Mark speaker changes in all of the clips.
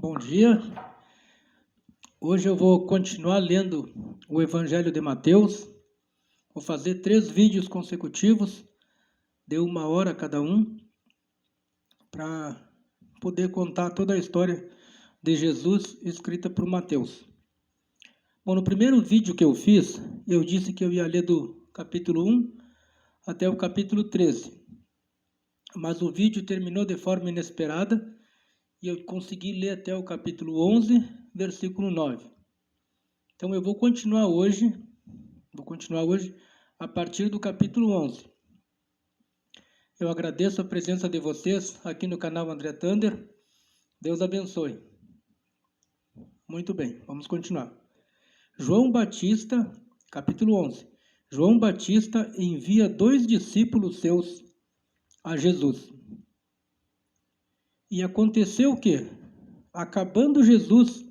Speaker 1: Bom dia. Hoje eu vou continuar lendo o Evangelho de Mateus. Vou fazer 3 vídeos consecutivos, de 1 hora cada um, para poder contar toda a história de Jesus escrita por Mateus. Bom, no primeiro vídeo que eu fiz, eu disse que eu ia ler do capítulo 1 até o capítulo 13. Mas o vídeo terminou de forma inesperada e eu consegui ler até o capítulo 11, versículo 9. Então eu vou continuar hoje a partir do capítulo 11. Eu agradeço a presença de vocês aqui no canal André Thunder. Deus abençoe. Muito bem, vamos continuar. João Batista, capítulo 11. João Batista envia 2 discípulos seus a Jesus. E aconteceu que, acabando Jesus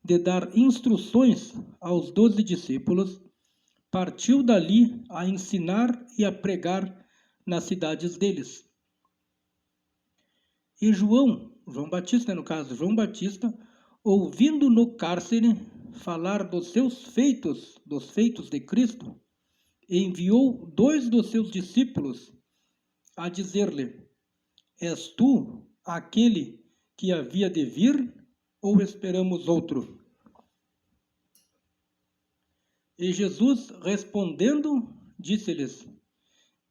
Speaker 1: de dar instruções aos 12 discípulos, partiu dali a ensinar e a pregar nas cidades deles. E João Batista, ouvindo no cárcere falar dos feitos de Cristo, enviou 2 dos seus discípulos a dizer-lhe: És tu aquele que havia de vir, ou esperamos outro? E Jesus, respondendo, disse-lhes: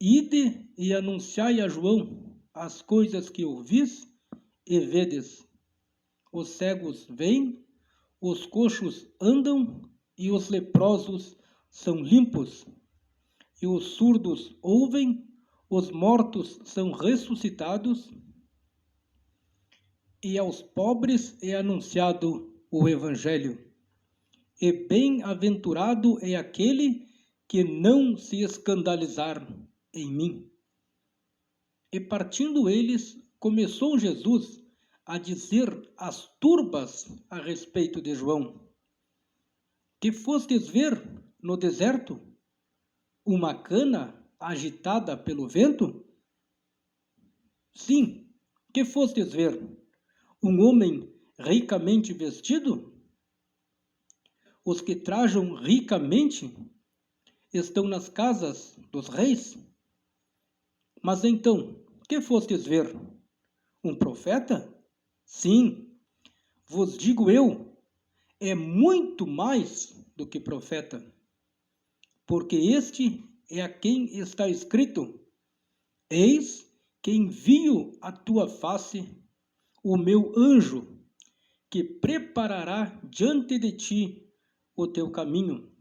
Speaker 1: Ide e anunciai a João as coisas que ouvis e vedes. Os cegos vêm, os coxos andam, e os leprosos são limpos. E os surdos ouvem, os mortos são ressuscitados, e aos pobres é anunciado o Evangelho. E bem-aventurado é aquele que não se escandalizar em mim. E partindo eles, começou Jesus a dizer às turbas a respeito de João: Que fostes ver no deserto? Uma cana agitada pelo vento? Sim, que fostes ver? Um homem ricamente vestido? Os que trajam ricamente estão nas casas dos reis? Mas então, que fostes ver? Um profeta? Sim, vos digo eu, é muito mais do que profeta, porque este é a quem está escrito: Eis que envio à tua face o meu anjo, que preparará diante de ti o teu caminho.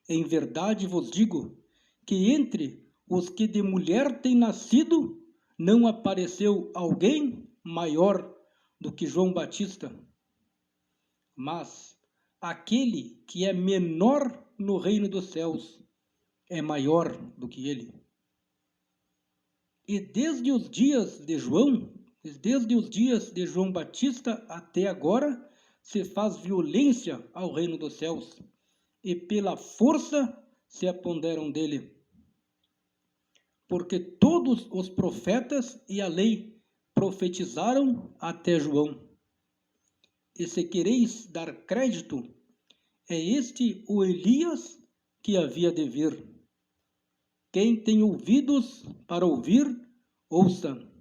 Speaker 1: Em verdade vos digo que entre os que de mulher têm nascido, não apareceu alguém maior do que João Batista. Mas aquele que é menor no reino dos céus é maior do que ele. E desde os dias de João Batista até agora, se faz violência ao reino dos céus, e pela força se apoderam dele. Porque todos os profetas e a lei profetizaram até João. E se quereis dar crédito, é este o Elias que havia de vir. Quem tem ouvidos para ouvir, ouça.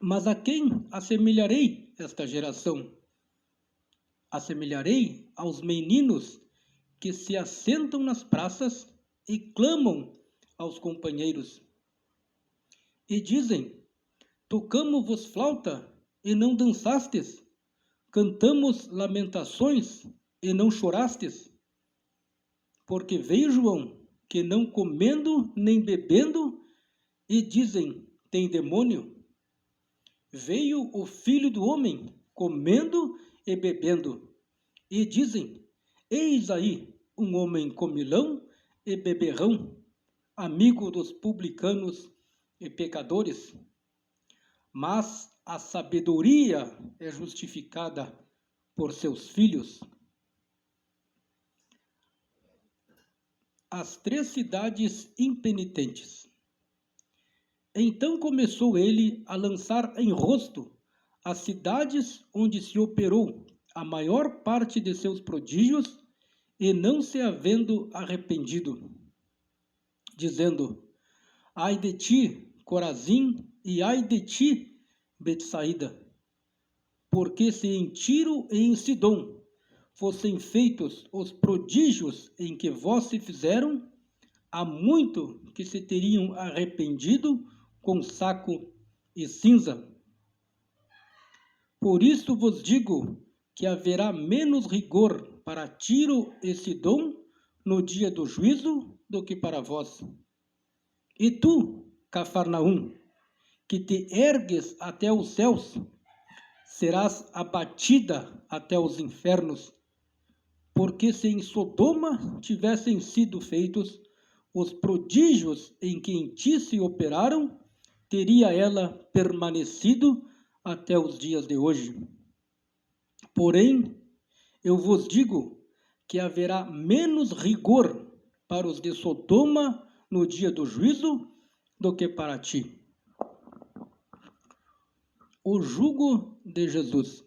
Speaker 1: Mas a quem assemelharei esta geração? Assemelharei aos meninos que se assentam nas praças e clamam aos companheiros. E dizem: Tocamo-vos flauta e não dançastes, cantamos lamentações e não chorastes. Porque veio João, que não comendo nem bebendo, e dizem: tem demônio. Veio o Filho do Homem, comendo e bebendo, e dizem: eis aí um homem comilão e beberrão, amigo dos publicanos e pecadores. Mas a sabedoria é justificada por seus filhos. As 3 cidades impenitentes. Então começou ele a lançar em rosto as cidades onde se operou a maior parte de seus prodígios e não se havendo arrependido, dizendo: ai de ti, Corazim, e ai de ti, Betsaída, porque se em Tiro e em Sidom fossem feitos os prodígios em que vós se fizeram, há muito que se teriam arrependido com saco e cinza. Por isso vos digo que haverá menos rigor para Tiro e Sidom no dia do juízo do que para vós. E tu, Cafarnaum, que te ergues até os céus, serás abatida até os infernos, porque se em Sodoma tivessem sido feitos os prodígios em que em ti se operaram, teria ela permanecido até os dias de hoje. Porém, eu vos digo que haverá menos rigor para os de Sodoma no dia do juízo do que para ti. O jugo de Jesus.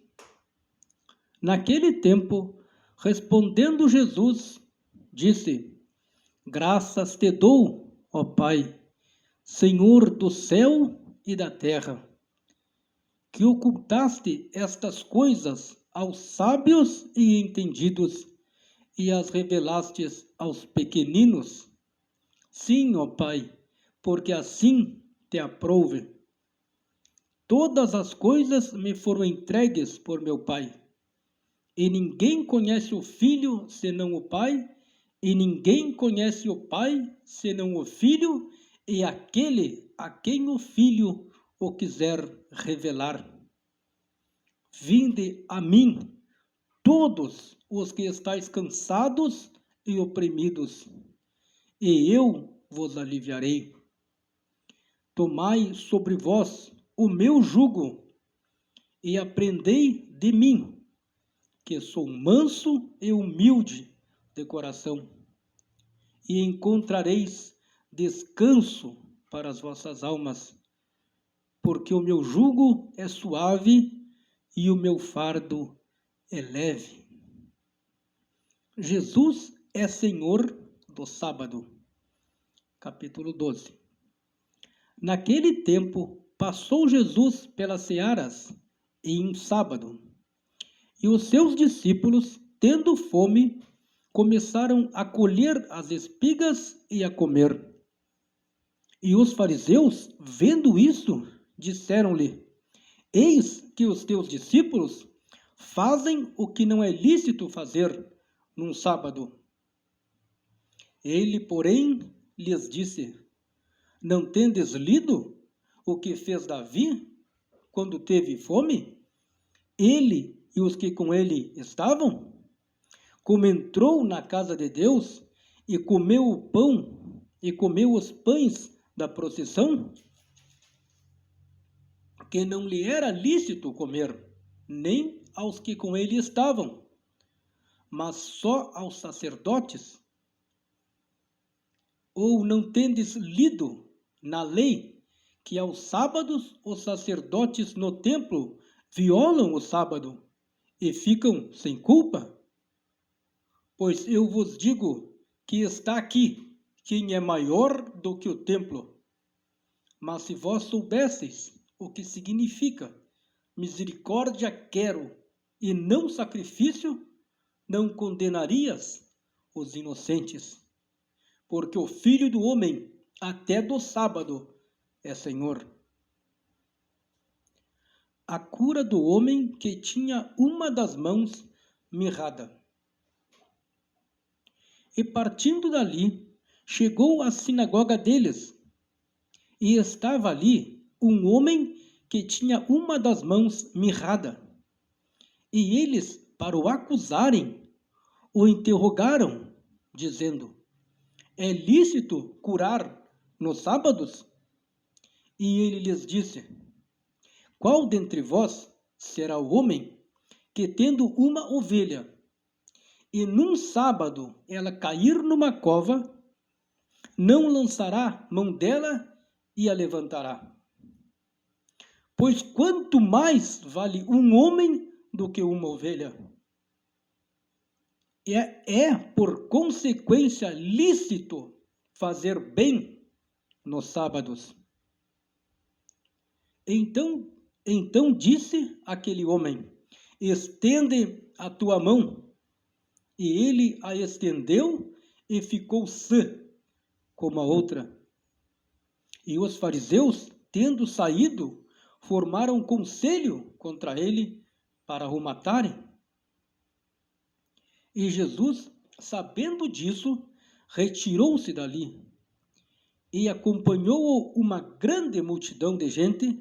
Speaker 1: Naquele tempo, respondendo Jesus, disse: graças te dou, ó Pai, Senhor do céu e da terra, que ocultaste estas coisas aos sábios e entendidos e as revelastes aos pequeninos. Sim, ó Pai, porque assim te aprouve. Todas as coisas me foram entregues por meu Pai, e ninguém conhece o Filho senão o Pai, e ninguém conhece o Pai senão o Filho e aquele a quem o Filho o quiser revelar. Vinde a mim, todos os que estáis cansados e oprimidos, e eu vos aliviarei. Tomai sobre vós o meu jugo e aprendei de mim, que sou manso e humilde de coração, e encontrareis descanso para as vossas almas, porque o meu jugo é suave e o meu fardo é leve. Jesus é Senhor do sábado. Capítulo 12. Naquele tempo, passou Jesus pelas searas em um sábado, e os seus discípulos, tendo fome, começaram a colher as espigas e a comer. E os fariseus, vendo isso, disseram-lhe: eis que os teus discípulos fazem o que não é lícito fazer num sábado. Ele, porém, lhes disse: não tendes lido o que fez Davi quando teve fome? Ele e os que com ele estavam? Como entrou na casa de Deus e comeu o pão e comeu os pães da procissão, que não lhe era lícito comer, nem aos que com ele estavam, mas só aos sacerdotes? Ou não tendes lido na lei que aos sábados os sacerdotes no templo violam o sábado e ficam sem culpa? Pois eu vos digo que está aqui quem é maior do que o templo. Mas se vós soubesseis o que significa misericórdia quero e não sacrifício, não condenarias os inocentes, porque o Filho do Homem até do sábado é Senhor. A cura do homem que tinha uma das mãos mirrada. E partindo dali, chegou à sinagoga deles, e estava ali um homem que tinha uma das mãos mirrada. E eles, para o acusarem, o interrogaram, dizendo: é lícito curar nos sábados? E ele lhes disse: qual dentre vós será o homem que, tendo uma ovelha, e num sábado ela cair numa cova, não lançará mão dela e a levantará? Pois quanto mais vale um homem do que uma ovelha? É por consequência lícito fazer bem nos sábados. Então disse aquele homem: estende a tua mão. E ele a estendeu e ficou sã como a outra. E os fariseus, tendo saído, formaram conselho contra ele para o matarem. E Jesus, sabendo disso, retirou-se dali. E acompanhou-o uma grande multidão de gente,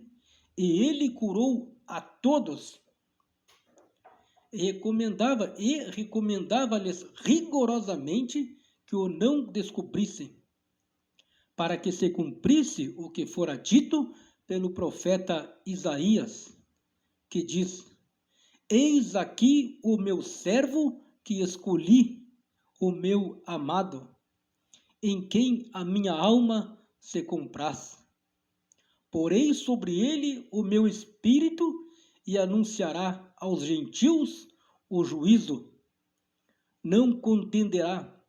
Speaker 1: e ele curou a todos. Recomendava-lhes rigorosamente que o não descobrissem, para que se cumprisse o que fora dito pelo profeta Isaías, que diz: eis aqui o meu servo que escolhi, o meu amado, em quem a minha alma se compraz. Porei sobre ele o meu espírito e anunciará aos gentios o juízo. Não contenderá,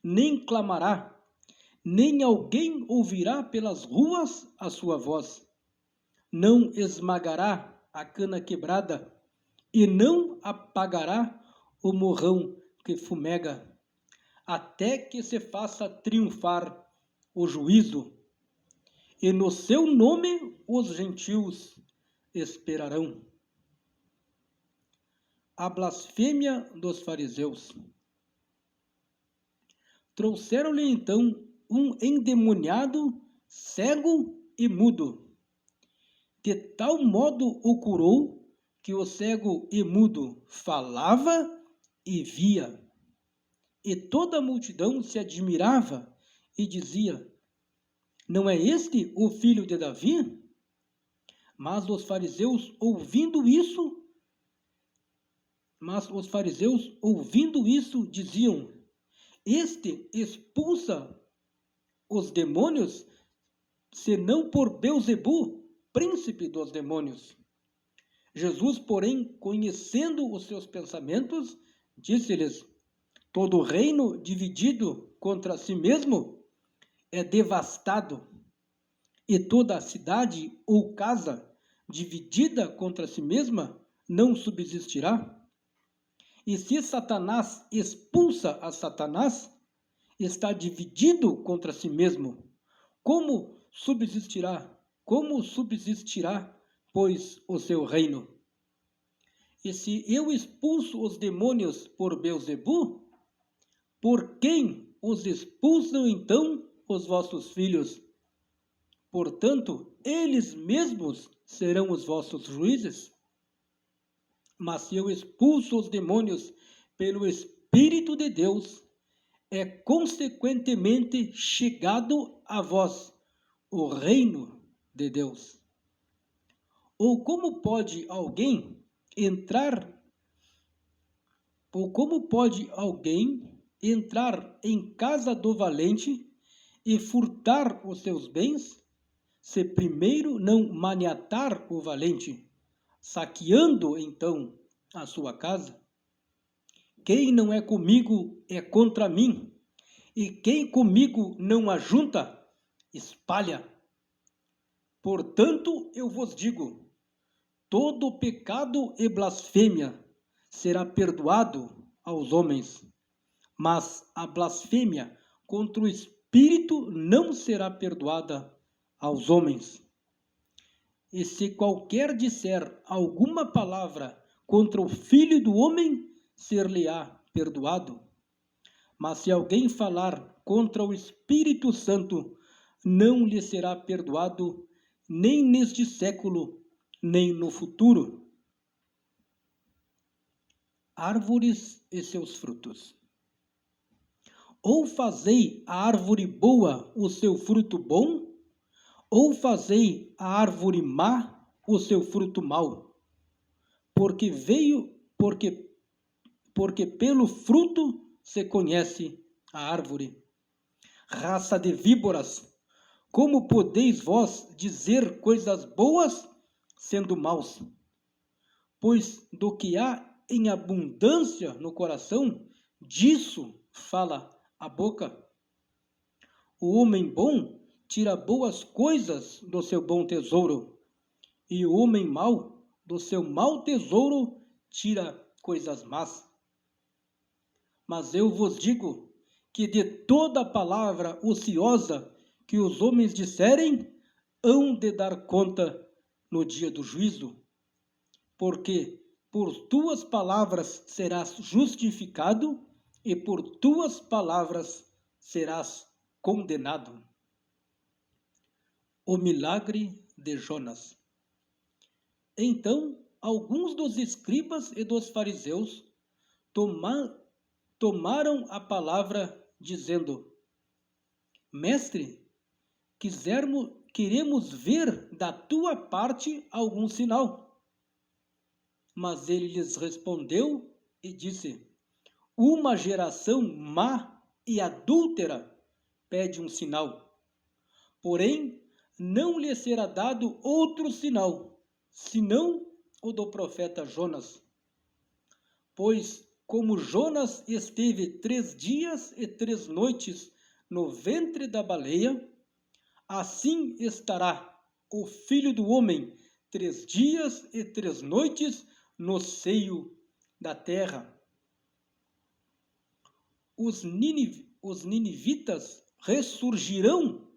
Speaker 1: nem clamará, nem alguém ouvirá pelas ruas a sua voz. Não esmagará a cana quebrada e não apagará o morrão que fumega, até que se faça triunfar o juízo. E no seu nome os gentios esperarão. A blasfêmia dos fariseus. Trouxeram-lhe então um endemoniado, cego e mudo. De tal modo o curou que o cego e mudo falava e via. E toda a multidão se admirava e dizia: não é este o filho de Davi? Mas os fariseus, ouvindo isso, diziam: este expulsa os demônios, senão por Beelzebu, príncipe dos demônios. Jesus, porém, conhecendo os seus pensamentos, disse-lhes: todo reino dividido contra si mesmo é devastado, e toda a cidade ou casa dividida contra si mesma não subsistirá. E se Satanás expulsa a Satanás, está dividido contra si mesmo. Como subsistirá, pois, o seu reino? E se eu expulso os demônios por Beelzebu, por quem os expulsam então os vossos filhos? Portanto, eles mesmos serão os vossos juízes. Mas se eu expulso os demônios pelo Espírito de Deus, é consequentemente chegado a vós o reino de Deus. Ou como pode alguém entrar em casa do valente e furtar os seus bens, se primeiro não maniatar o valente, saqueando então a sua casa? Quem não é comigo é contra mim, e quem comigo não ajunta, espalha. Portanto, eu vos digo: todo pecado e blasfêmia será perdoado aos homens, mas a blasfêmia contra o Espírito não será perdoada aos homens. E se qualquer disser alguma palavra contra o Filho do Homem, ser-lhe-á perdoado. Mas se alguém falar contra o Espírito Santo, não lhe será perdoado, nem neste século, nem no futuro. Árvores e seus frutos. Ou fazei a árvore boa o seu fruto bom, ou fazei a árvore má o seu fruto mau. Porque pelo fruto se conhece a árvore. Raça de víboras, como podeis vós dizer coisas boas, sendo maus? Pois do que há em abundância no coração, disso fala a boca. O homem bom tira boas coisas do seu bom tesouro, e o homem mau do seu mau tesouro tira coisas más. Mas eu vos digo que de toda palavra ociosa que os homens disserem, hão de dar conta no dia do juízo. Porque por tuas palavras serás justificado, e por tuas palavras serás condenado. O milagre de Jonas. Então, alguns dos escribas e dos fariseus tomaram a palavra, dizendo: Mestre, queremos ver da tua parte algum sinal. Mas ele lhes respondeu e disse: Uma geração má e adúltera pede um sinal. Porém, não lhe será dado outro sinal, senão o do profeta Jonas. Pois, como Jonas esteve 3 dias e 3 noites no ventre da baleia, assim estará o Filho do Homem 3 dias e 3 noites no seio da terra. Os ninivitas ressurgirão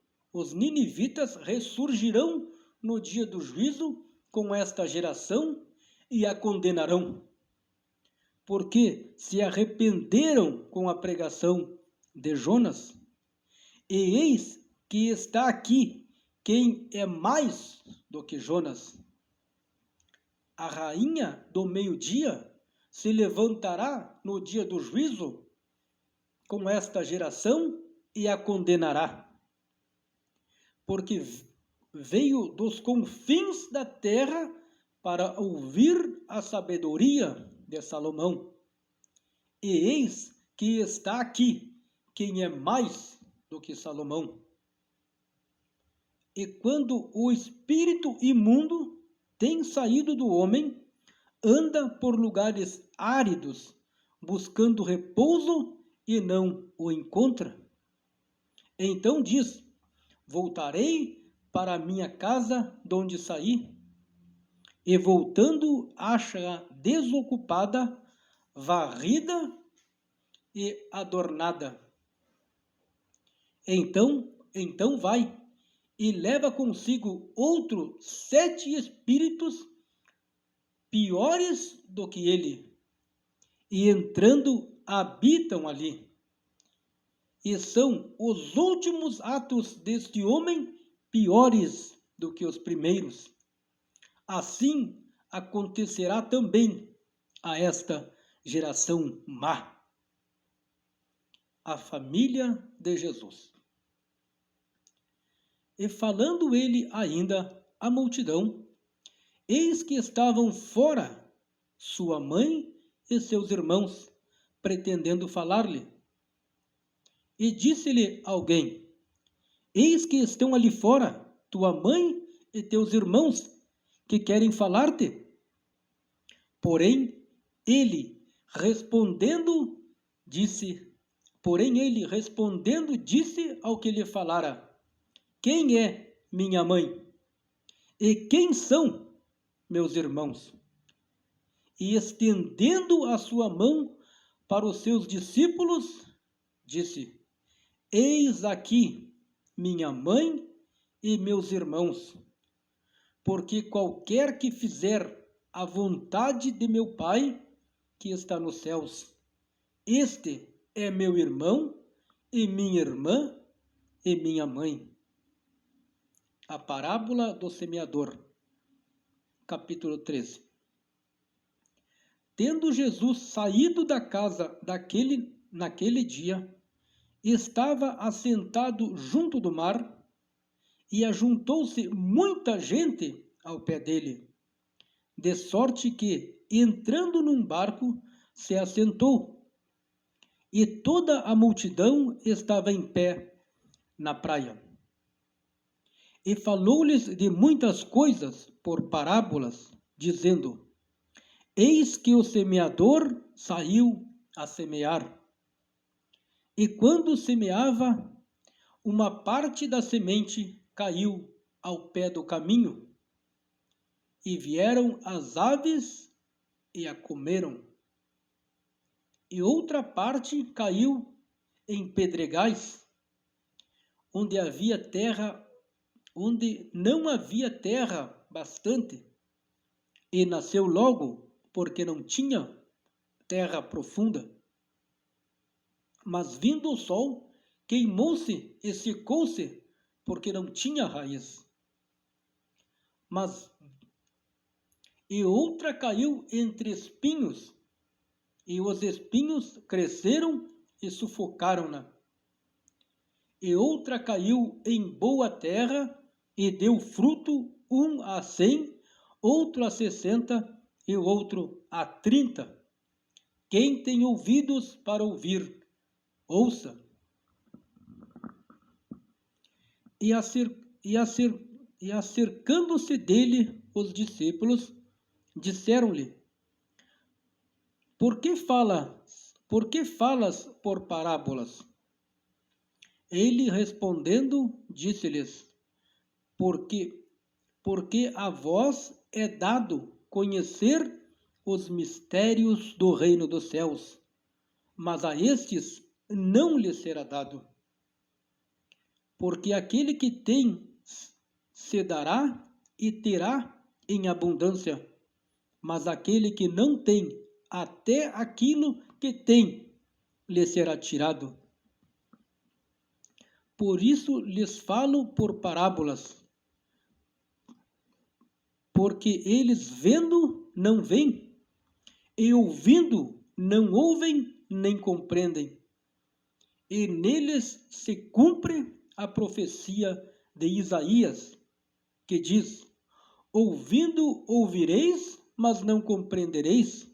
Speaker 1: no dia do juízo com esta geração e a condenarão, porque se arrependeram com a pregação de Jonas. E eis que está aqui quem é mais do que Jonas. A rainha do meio-dia se levantará no dia do juízo com esta geração e a condenará, porque veio dos confins da terra para ouvir a sabedoria de Salomão. E eis que está aqui quem é mais do que Salomão. E quando o espírito imundo tem saído do homem, anda por lugares áridos, buscando repouso e não o encontra. Então diz: Voltarei para a minha casa de onde saí. E voltando, acha-a desocupada, varrida e adornada. Então vai e leva consigo outros 7 espíritos piores do que ele, e entrando habitam ali. E são os últimos atos deste homem piores do que os primeiros. Assim acontecerá também a esta geração má. A família de Jesus. E falando ele ainda à multidão, eis que estavam fora sua mãe e seus irmãos, pretendendo falar-lhe. E disse-lhe alguém: Eis que estão ali fora tua mãe e teus irmãos, que querem falar-te. Porém ele respondendo disse ao que lhe falara: Quem é minha mãe? E quem são meus irmãos? E estendendo a sua mão para os seus discípulos, disse: Eis aqui minha mãe e meus irmãos. Porque qualquer que fizer a vontade de meu Pai, que está nos céus, este é meu irmão e minha irmã e minha mãe. A parábola do semeador, capítulo 13. Tendo Jesus saído da casa naquele dia, estava assentado junto do mar, e ajuntou-se muita gente ao pé dele, de sorte que, entrando num barco, se assentou, e toda a multidão estava em pé na praia. E falou-lhes de muitas coisas por parábolas, dizendo: Eis que o semeador saiu a semear. E quando semeava, uma parte da semente caiu ao pé do caminho, e vieram as aves e a comeram. E outra parte caiu em pedregais, onde não havia terra bastante, e nasceu logo, porque não tinha terra profunda. Mas vindo o sol, queimou-se e secou-se, porque não tinha raiz. E outra caiu entre espinhos, e os espinhos cresceram e sufocaram-na. E outra caiu em boa terra, e deu fruto, um a 100, outro a 60, e o outro a 30. Quem tem ouvidos para ouvir, ouça. E acercando-se dele os discípulos, disseram-lhe: Por que falas por parábolas? Ele respondendo, disse-lhes: Porque a vós é dado conhecer os mistérios do reino dos céus, mas a estes não lhes será dado. Porque aquele que tem se dará e terá em abundância, mas aquele que não tem, até aquilo que tem lhe será tirado. Por isso lhes falo por parábolas, porque eles vendo não veem, e ouvindo não ouvem nem compreendem. E neles se cumpre a profecia de Isaías, que diz: Ouvindo ouvireis, mas não compreendereis,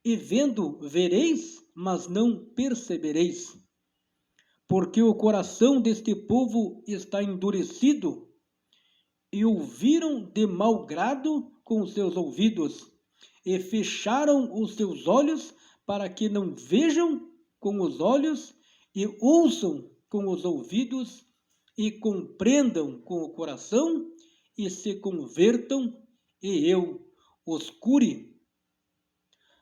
Speaker 1: e vendo vereis, mas não percebereis. Porque o coração deste povo está endurecido, e ouviram de mau grado com os seus ouvidos, e fecharam os seus olhos para que não vejam com os olhos, e ouçam com os ouvidos, e compreendam com o coração, e se convertam, e eu os cure.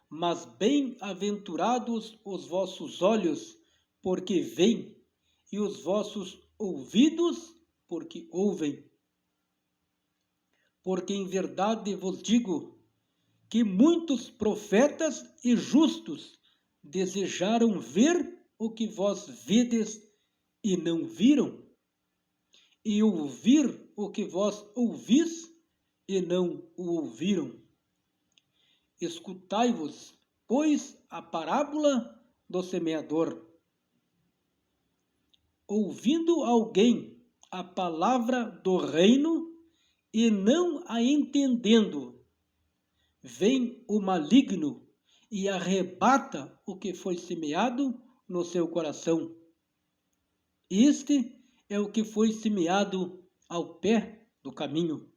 Speaker 1: Mas bem-aventurados os vossos olhos, porque veem, e os vossos ouvidos, porque ouvem. Porque em verdade vos digo que muitos profetas e justos desejaram ver o que vós vedes e não viram, e ouvir o que vós ouvis e não o ouviram. Escutai-vos, pois, a parábola do semeador. Ouvindo alguém a palavra do reino e não a entendendo, vem o maligno e arrebata o que foi semeado no seu coração. Este é o que foi semeado ao pé do caminho.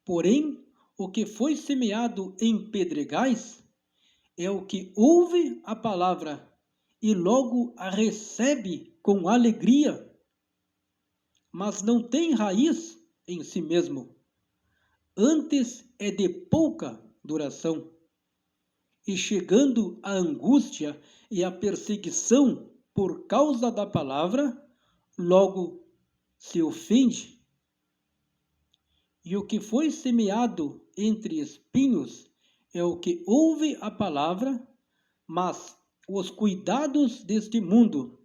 Speaker 1: Porém, o que foi semeado em pedregais é o que ouve a palavra e logo a recebe com alegria, mas não tem raiz em si mesmo. Antes é de pouca duração. E chegando a angústia e a perseguição por causa da palavra, logo se ofende. E o que foi semeado entre espinhos é o que ouve a palavra, mas os cuidados deste mundo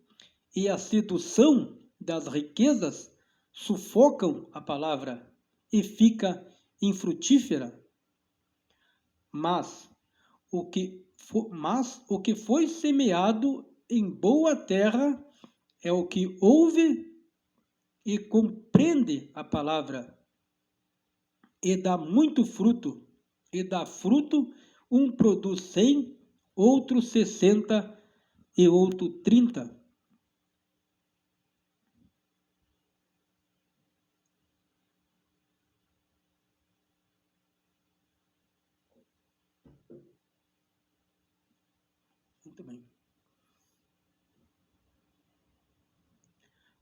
Speaker 1: e a sedução das riquezas sufocam a palavra e fica infrutífera. Mas o que foi semeado em boa terra é o que ouve e compreende a palavra, e dá muito fruto, e dá fruto, um produz 100, outro 60 e outro 30. Muito bem.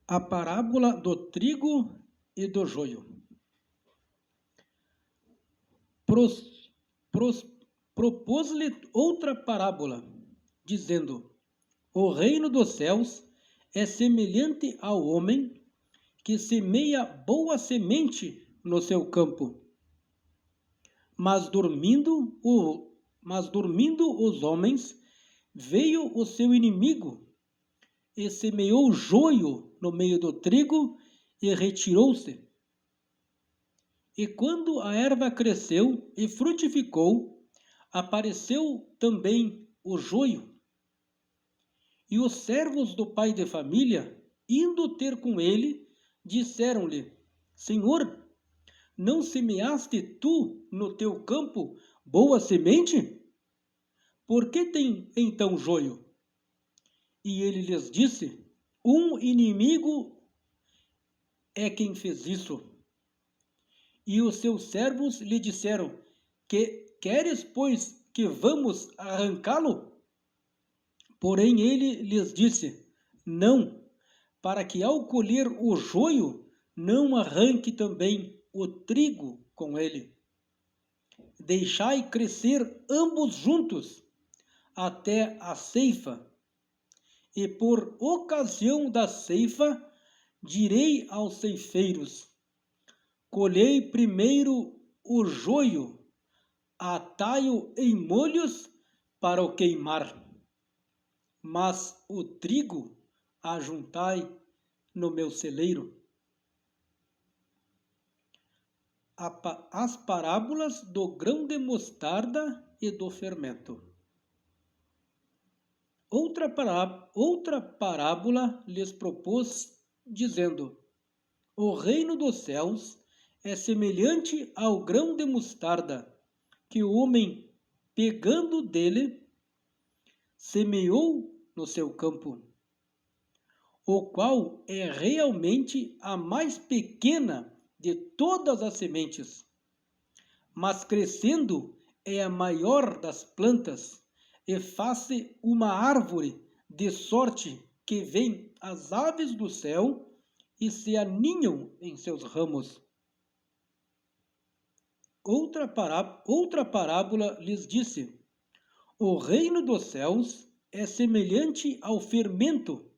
Speaker 1: A parábola do trigo e do joio. Propôs-lhe outra parábola, dizendo: o reino dos céus é semelhante ao homem que semeia boa semente no seu campo. Mas dormindo os homens, veio o seu inimigo e semeou joio no meio do trigo e retirou-se. E quando a erva cresceu e frutificou, apareceu também o joio. E os servos do pai de família, indo ter com ele, disseram-lhe: Senhor, não semeaste tu no teu campo boa semente? Por que tem então joio? E ele lhes disse: um inimigo é quem fez isso. E os seus servos lhe disseram: queres, pois, que vamos arrancá-lo? Porém ele lhes disse: não, para que ao colher o joio não arranque também o trigo com ele. Deixai crescer ambos juntos até a ceifa. E por ocasião da ceifa direi aos ceifeiros: colhei primeiro o joio, atai-o em molhos para o queimar, mas o trigo ajuntai no meu celeiro. As parábolas do grão de mostarda e do fermento. Outra parábola lhes propôs, dizendo: o reino dos céus é semelhante ao grão de mostarda, que o homem, pegando dele, semeou no seu campo, o qual é realmente a mais pequena de todas as sementes, mas crescendo é a maior das plantas, e faz-se uma árvore, de sorte que vêm as aves do céu e se aninham em seus ramos. Outra parábola lhes disse: o reino dos céus é semelhante ao fermento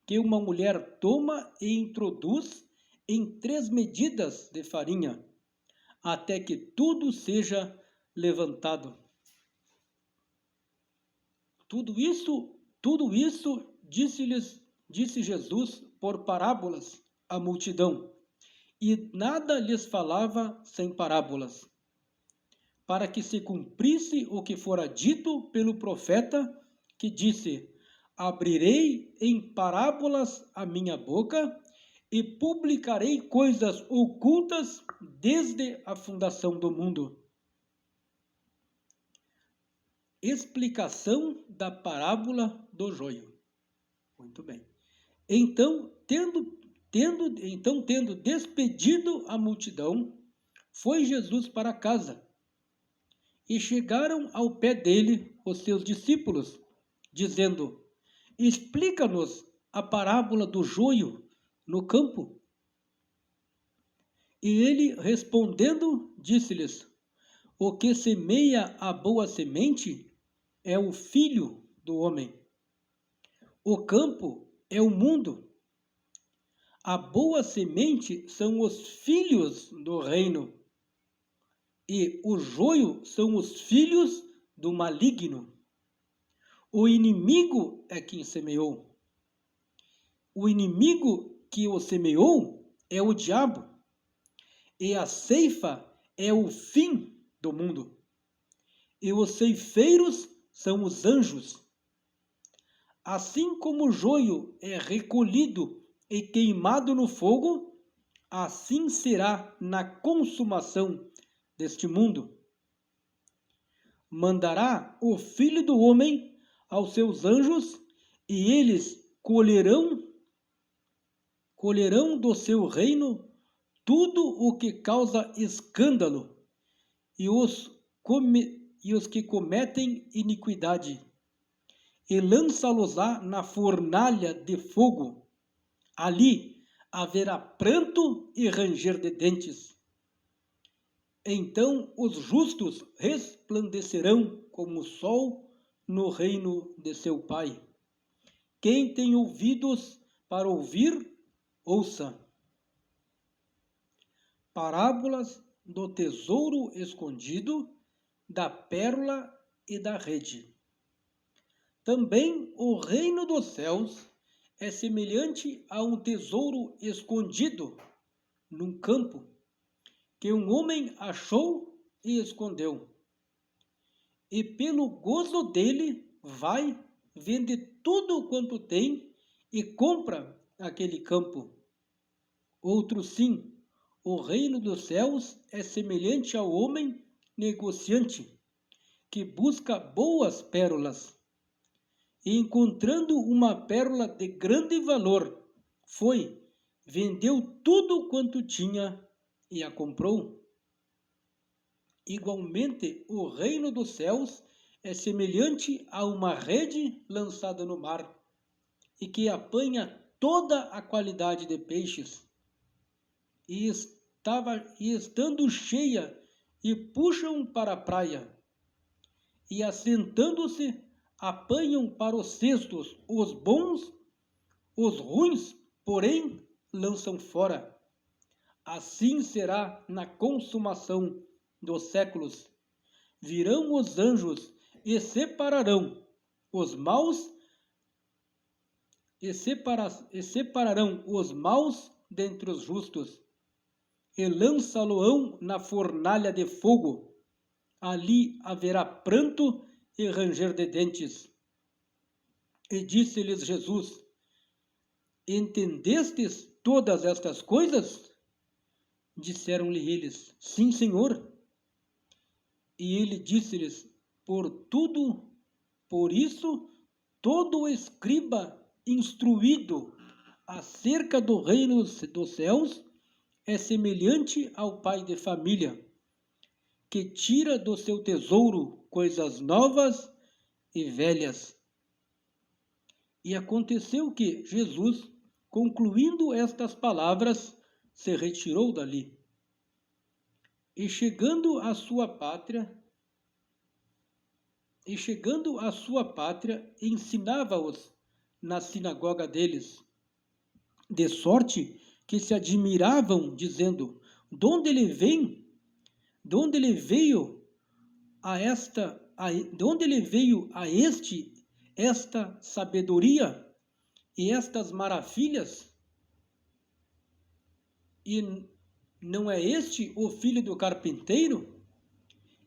Speaker 1: que uma mulher toma e introduz em 3 medidas de farinha, até que tudo seja levantado. Tudo isso disse Jesus por parábolas à multidão, e nada lhes falava sem parábolas, para que se cumprisse o que fora dito pelo profeta, que disse: abrirei em parábolas a minha boca e publicarei coisas ocultas desde a fundação do mundo. Explicação da parábola do joio. Muito bem. Então, tendo despedido a multidão, foi Jesus para casa. E chegaram ao pé dele os seus discípulos, dizendo: explica-nos a parábola do joio no campo. E ele, respondendo, disse-lhes: o que semeia a boa semente é o Filho do homem. O campo é o mundo. A boa semente são os filhos do reino, e o joio são os filhos do maligno. O inimigo é quem semeou. O inimigo que o semeou é o diabo, e a ceifa é o fim do mundo. E os ceifeiros são os anjos. Assim como o joio é recolhido e queimado no fogo, assim será na consumação deste mundo. Mandará o Filho do Homem aos seus anjos, e eles colherão do seu reino tudo o que causa escândalo, e os que cometem iniquidade, e lança-los-á na fornalha de fogo. Ali haverá pranto e ranger de dentes. Então os justos resplandecerão como o sol no reino de seu Pai. Quem tem ouvidos para ouvir, ouça. Parábolas do tesouro escondido, da pérola e da rede. Também o reino dos céus é semelhante a um tesouro escondido num campo, que um homem achou e escondeu. E pelo gozo dele vai, vende tudo quanto tem e compra aquele campo. Outro sim, o reino dos céus é semelhante ao homem negociante, que busca boas pérolas. E encontrando uma pérola de grande valor, foi, vendeu tudo quanto tinha e a comprou. Igualmente, o reino dos céus é semelhante a uma rede lançada no mar, e que apanha toda a qualidade de peixes. E estando cheia, e puxam para a praia, e assentando-se, apanham para os cestos os bons, os ruins, porém, lançam fora. Assim será na consumação dos séculos. Virão os anjos e separarão os maus separarão os maus dentre os justos, e lançá-lo-ão na fornalha de fogo. Ali haverá pranto e ranger de dentes. E disse-lhes Jesus: Entendestes todas estas coisas? Disseram-lhe eles: Sim, Senhor. E ele disse-lhes: por isso, todo escriba instruído acerca do reino dos céus é semelhante ao pai de família, que tira do seu tesouro coisas novas e velhas. E aconteceu que Jesus, concluindo estas palavras, se retirou dali. E chegando à sua pátria, ensinava-os na sinagoga deles, de sorte que se admiravam, dizendo: de onde ele veio a esta sabedoria e estas maravilhas? E não é este o filho do carpinteiro?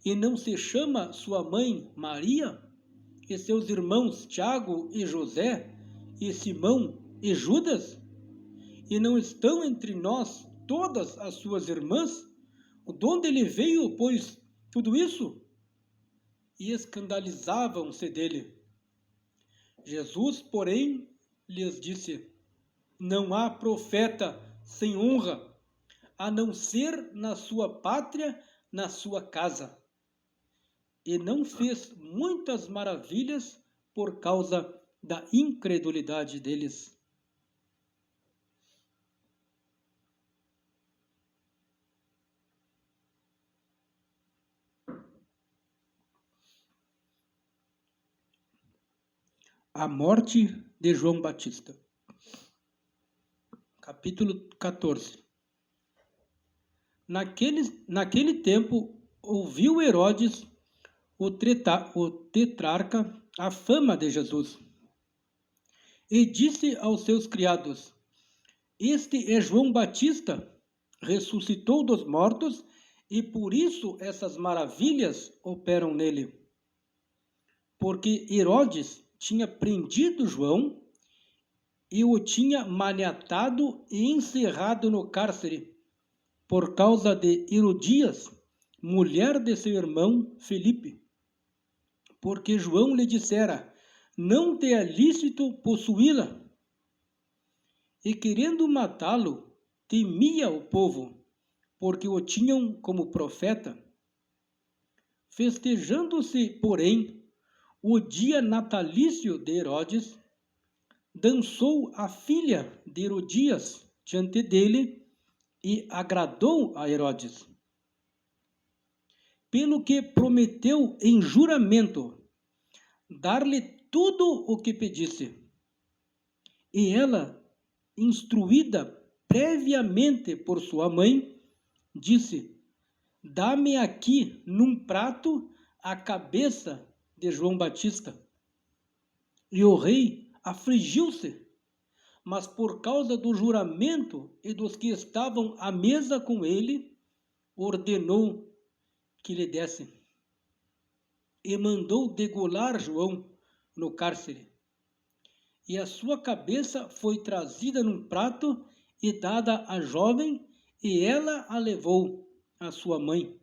Speaker 1: E não se chama sua mãe Maria? E seus irmãos Tiago e José, e Simão e Judas? E não estão entre nós todas as suas irmãs? De onde ele veio, pois, tudo isso? E escandalizavam-se dele. Jesus, porém, lhes disse: Não há profeta sem honra, a não ser na sua pátria, na sua casa. E não fez muitas maravilhas por causa da incredulidade deles. A morte de João Batista. Capítulo 14. Naquele tempo, ouviu Herodes, o tetrarca, a fama de Jesus. E disse aos seus criados: Este é João Batista, ressuscitou dos mortos, e por isso essas maravilhas operam nele. Porque Herodes tinha prendido João e o tinha maniatado e encerrado no cárcere, por causa de Herodias, mulher de seu irmão Filipe. Porque João lhe dissera: Não te é lícito possuí-la. E querendo matá-lo, temia o povo, porque o tinham como profeta. Festejando-se, porém, o dia natalício de Herodes, dançou a filha de Herodias diante dele e agradou a Herodes, pelo que prometeu em juramento dar-lhe tudo o que pedisse. E ela, instruída previamente por sua mãe, disse: dá-me aqui num prato a cabeça de João Batista. E o rei afligiu-se, mas por causa do juramento e dos que estavam à mesa com ele, ordenou que lhe dessem. E mandou degolar João no cárcere. E a sua cabeça foi trazida num prato e dada à jovem, e ela a levou à sua mãe.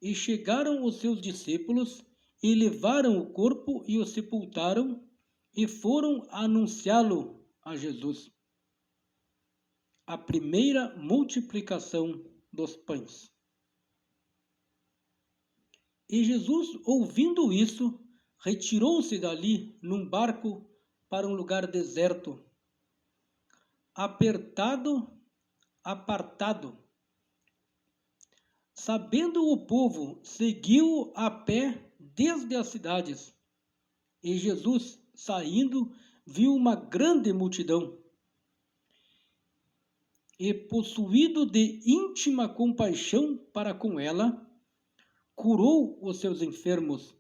Speaker 1: E chegaram os seus discípulos, e levaram o corpo e o sepultaram, e foram anunciá-lo a Jesus. A primeira multiplicação dos pães. E Jesus, ouvindo isso, retirou-se dali num barco para um lugar deserto, apartado. Sabendo o povo, seguiu a pé desde as cidades. E Jesus, saindo, viu uma grande multidão. E, possuído de íntima compaixão para com ela, curou os seus enfermos.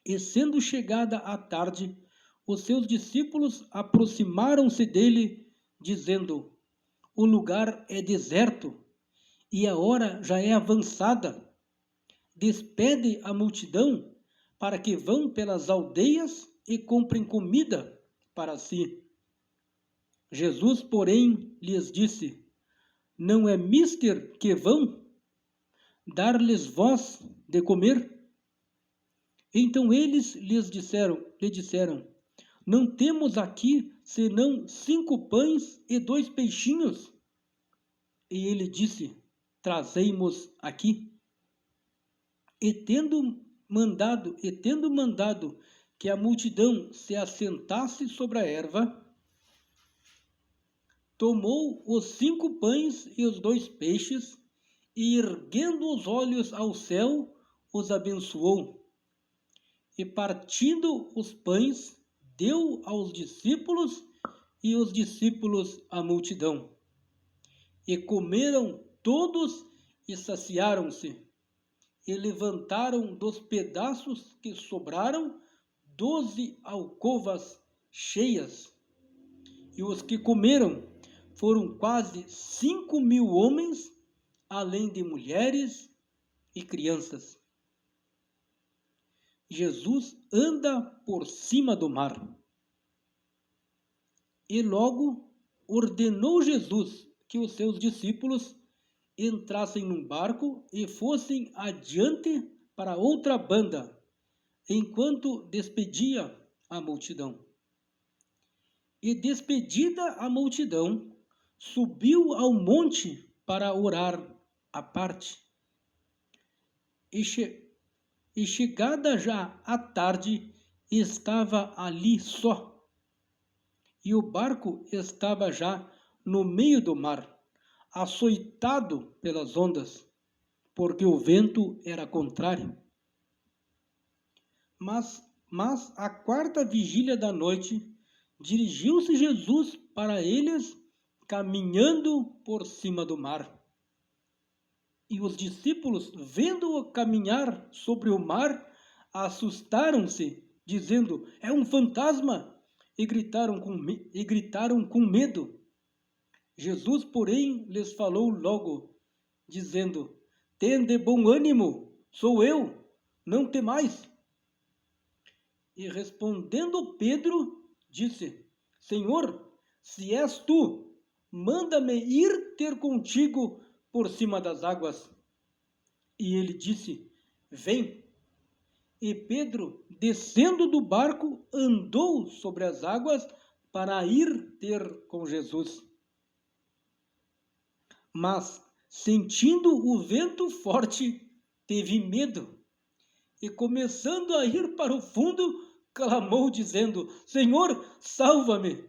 Speaker 1: E, sendo chegada a tarde, os seus discípulos aproximaram-se dele, dizendo: o lugar é deserto, e a hora já é avançada. Despede a multidão para que vão pelas aldeias e comprem comida para si. Jesus, porém, lhes disse: não é mister que vão dar-lhes vós de comer? Então eles lhe disseram: não temos aqui senão 5 pães e 2 peixinhos. E ele disse: trazei-mos aqui. E tendo mandado que a multidão se assentasse sobre a erva, tomou os 5 pães e os 2 peixes, e erguendo os olhos ao céu, os abençoou. E partindo os pães, deu aos discípulos, e os discípulos à multidão. E comeram todos e saciaram-se. E levantaram dos pedaços que sobraram 12 alcovas cheias. E os que comeram foram quase 5.000 homens, além de mulheres e crianças. Jesus anda por cima do mar. E logo ordenou Jesus que os seus discípulos entrassem num barco e fossem adiante para outra banda, enquanto despedia a multidão. E despedida a multidão, subiu ao monte para orar à parte. E chegada já a tarde, estava ali só. E o barco estava já no meio do mar, açoitado pelas ondas, porque o vento era contrário. Mas à 4ª vigília da noite, dirigiu-se Jesus para eles, caminhando por cima do mar. E os discípulos, vendo-o caminhar sobre o mar, assustaram-se, dizendo: é um fantasma! E gritaram com medo. Jesus, porém, lhes falou logo, dizendo: tende bom ânimo, sou eu, não temais. E respondendo Pedro, disse: Senhor, se és tu, manda-me ir ter contigo por cima das águas. E ele disse: vem. E Pedro, descendo do barco, andou sobre as águas para ir ter com Jesus. Mas, sentindo o vento forte, teve medo e, começando a ir para o fundo, clamou dizendo: Senhor, salva-me!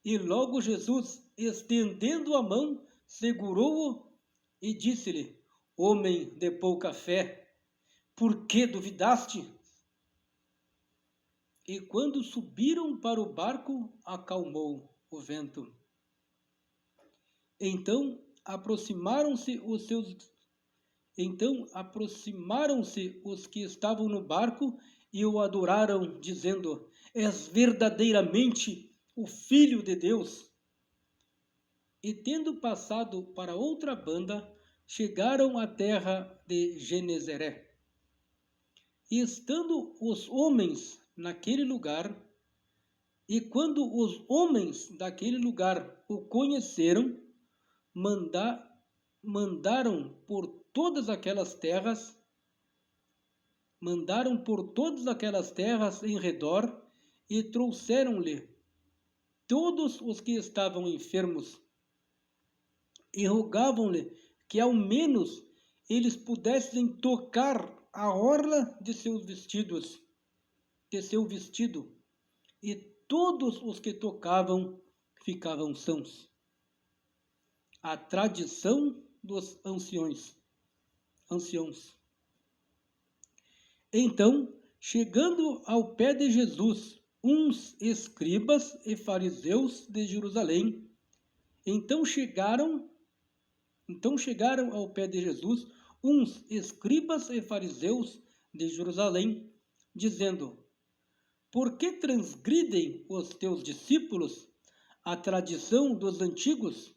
Speaker 1: E logo Jesus, estendendo a mão, segurou-o e disse-lhe: Homem de pouca fé, por que duvidaste? E quando subiram para o barco, acalmou o vento. Então aproximaram-se os que estavam no barco e o adoraram, dizendo: És verdadeiramente o Filho de Deus. E tendo passado para outra banda, chegaram à terra de Genezaré. E estando os homens naquele lugar, e quando os homens daquele lugar o conheceram, mandaram por todas aquelas terras em redor e trouxeram-lhe todos os que estavam enfermos e rogavam-lhe que ao menos eles pudessem tocar a orla de seu vestido, e todos os que tocavam ficavam sãos. A tradição dos anciãos. Então, chegando ao pé de Jesus, uns escribas e fariseus de Jerusalém, então chegaram ao pé de Jesus uns escribas e fariseus de Jerusalém, dizendo: Por que transgridem os teus discípulos a tradição dos antigos?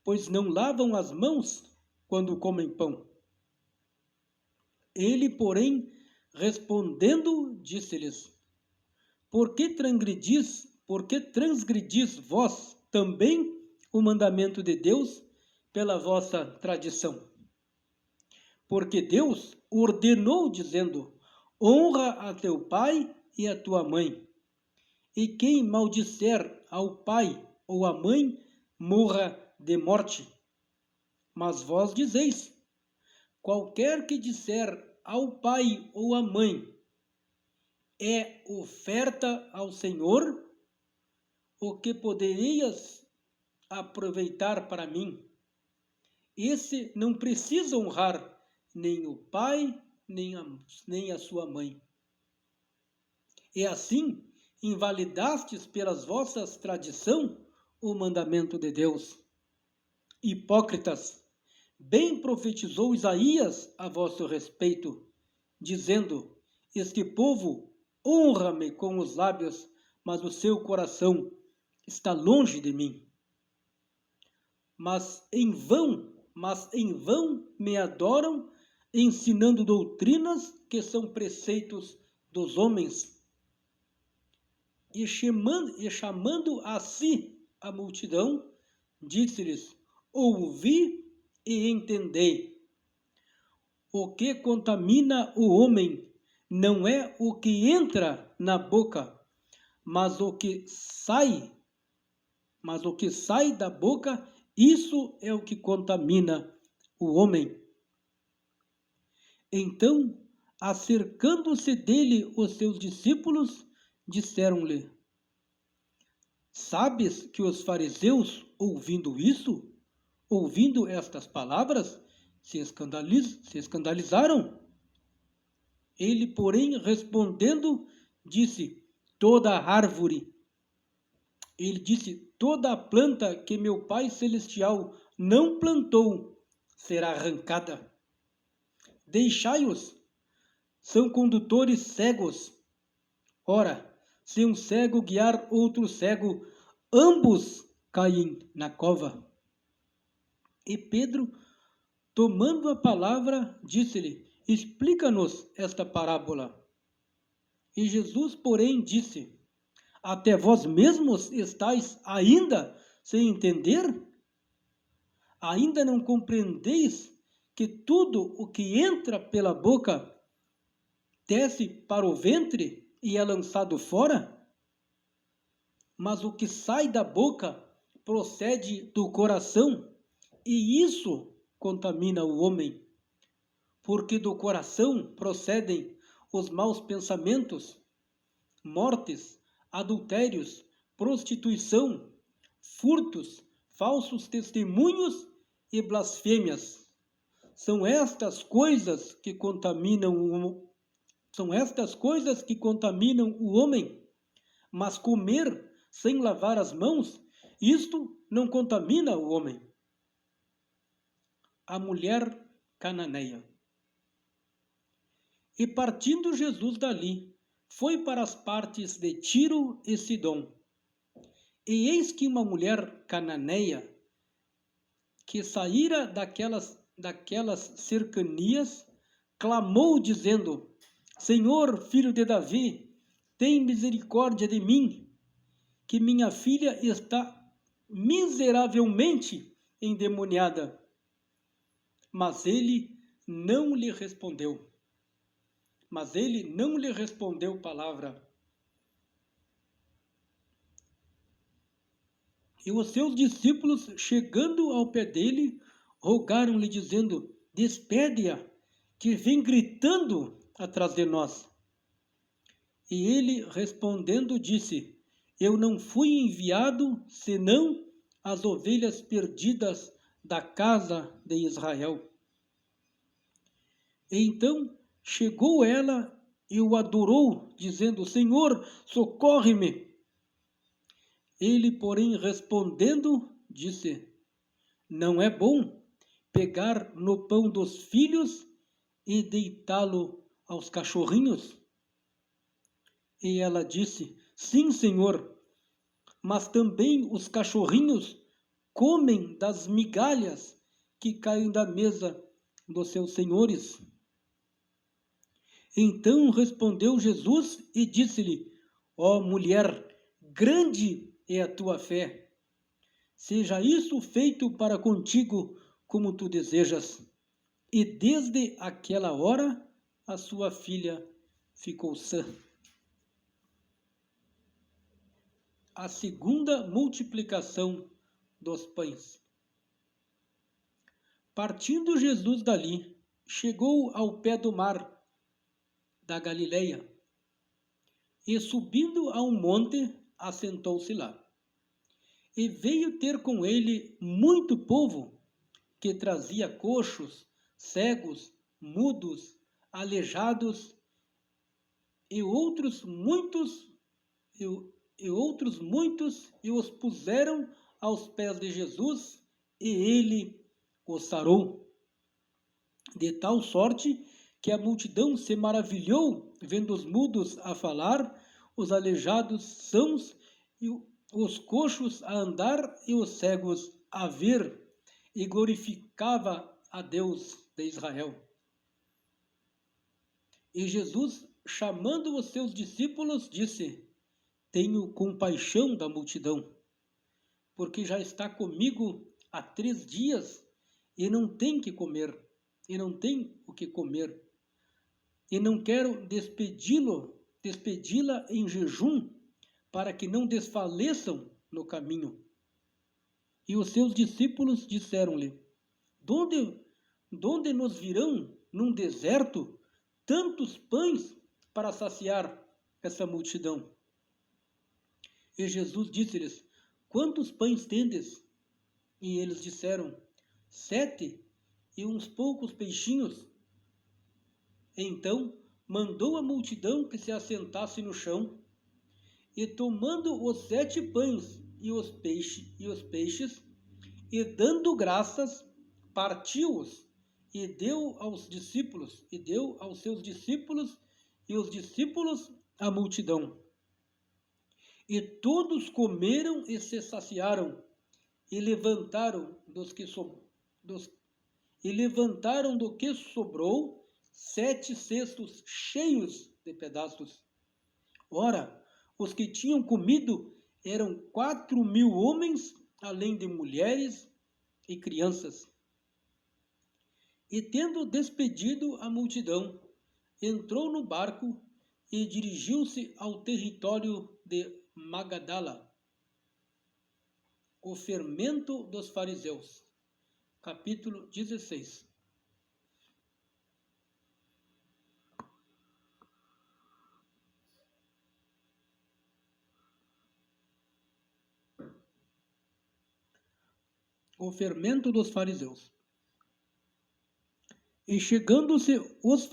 Speaker 1: Pois não lavam as mãos quando comem pão. Ele, porém, respondendo, disse-lhes: Por que transgredis vós também o mandamento de Deus pela vossa tradição? Porque Deus ordenou, dizendo: Honra a teu pai e a tua mãe, e quem maldisser ao pai ou à mãe, morra de morte. Mas vós dizeis: Qualquer que disser ao pai ou à mãe, é oferta ao Senhor, o que poderias aproveitar para mim? Esse não precisa honrar nem o pai, nem a sua mãe. E assim, invalidastes pelas vossas tradição o mandamento de Deus. Hipócritas, bem profetizou Isaías a vosso respeito, dizendo: Este povo honra-me com os lábios, mas o seu coração está longe de mim. Mas em vão me adoram, ensinando doutrinas que são preceitos dos homens. E chamando a si a multidão, disse-lhes: Ouvi e entendei. O que contamina o homem não é o que entra na boca, mas o que sai da boca, isso é o que contamina o homem. Então, acercando-se dele os seus discípulos, disseram-lhe: Sabes que os fariseus, ouvindo estas palavras, se escandalizaram? Ele, porém, respondendo, disse: Toda planta que meu Pai Celestial não plantou será arrancada. Deixai-os, são condutores cegos. Ora, se um cego guiar outro cego, ambos caem na cova. E Pedro, tomando a palavra, disse-lhe: Explica-nos esta parábola. E Jesus, porém, disse: Até vós mesmos estáis ainda sem entender? Ainda não compreendeis que tudo o que entra pela boca desce para o ventre e é lançado fora? Mas o que sai da boca procede do coração, e isso contamina o homem. porque do coração procedem os maus pensamentos, mortes, adultérios, prostituição, furtos, falsos testemunhos e blasfêmias. São estas coisas que contaminam o homem, mas comer sem lavar as mãos, isto não contamina o homem. A mulher cananeia. E partindo Jesus dali, foi para as partes de Tiro e Sidom. E eis que uma mulher cananeia, que saíra daquelas cercanias, clamou dizendo: Senhor, filho de Davi, tem misericórdia de mim, que minha filha está miseravelmente endemoniada. Mas ele não lhe respondeu palavra. E os seus discípulos, chegando ao pé dele, rogaram-lhe, dizendo: Despede-a, que vem gritando atrás de nós. E ele, respondendo, disse: Eu não fui enviado, senão as ovelhas perdidas da casa de Israel. E então chegou ela e o adorou, dizendo: Senhor, socorre-me. Ele, porém, respondendo, disse: Não é bom pegar no pão dos filhos e deitá-lo aos cachorrinhos? E ela disse: Sim, Senhor, mas também os cachorrinhos comem das migalhas que caem da mesa dos seus senhores. Então respondeu Jesus e disse-lhe: Ó mulher, grande é a tua fé. Seja isso feito para contigo como tu desejas. E desde aquela hora a sua filha ficou sã. A segunda multiplicação dos pães. Partindo Jesus dali, chegou ao pé do mar da Galileia, e subindo a um monte, assentou-se lá. E veio ter com ele muito povo, que trazia coxos, cegos, mudos, aleijados, e outros muitos, e os puseram aos pés de Jesus, e ele os sarou. De tal sorte que a multidão se maravilhou, vendo os mudos a falar, os aleijados sãos, e os coxos a andar, e os cegos a ver, e glorificava a Deus de Israel. E Jesus, chamando os seus discípulos, disse: Tenho compaixão da multidão, porque já está comigo há 3 dias, e não tem que comer, e não tem o que comer. E não quero despedi-la em jejum, para que não desfaleçam no caminho. E os seus discípulos disseram-lhe: Donde nos virão num deserto tantos pães para saciar essa multidão? E Jesus disse-lhes: Quantos pães tendes? E eles disseram: 7, e uns poucos peixinhos. Então mandou a multidão que se assentasse no chão, e tomando os 7 pães e os peixes, e dando graças, partiu-os e deu aos seus discípulos, e os discípulos à multidão. E todos comeram e se saciaram, e levantaram do que sobrou 7 cestos cheios de pedaços. Ora, os que tinham comido eram 4.000 homens, além de mulheres e crianças. E tendo despedido a multidão, entrou no barco e dirigiu-se ao território de Magadala. O fermento dos fariseus. Capítulo 16. o fermento dos fariseus. E chegando os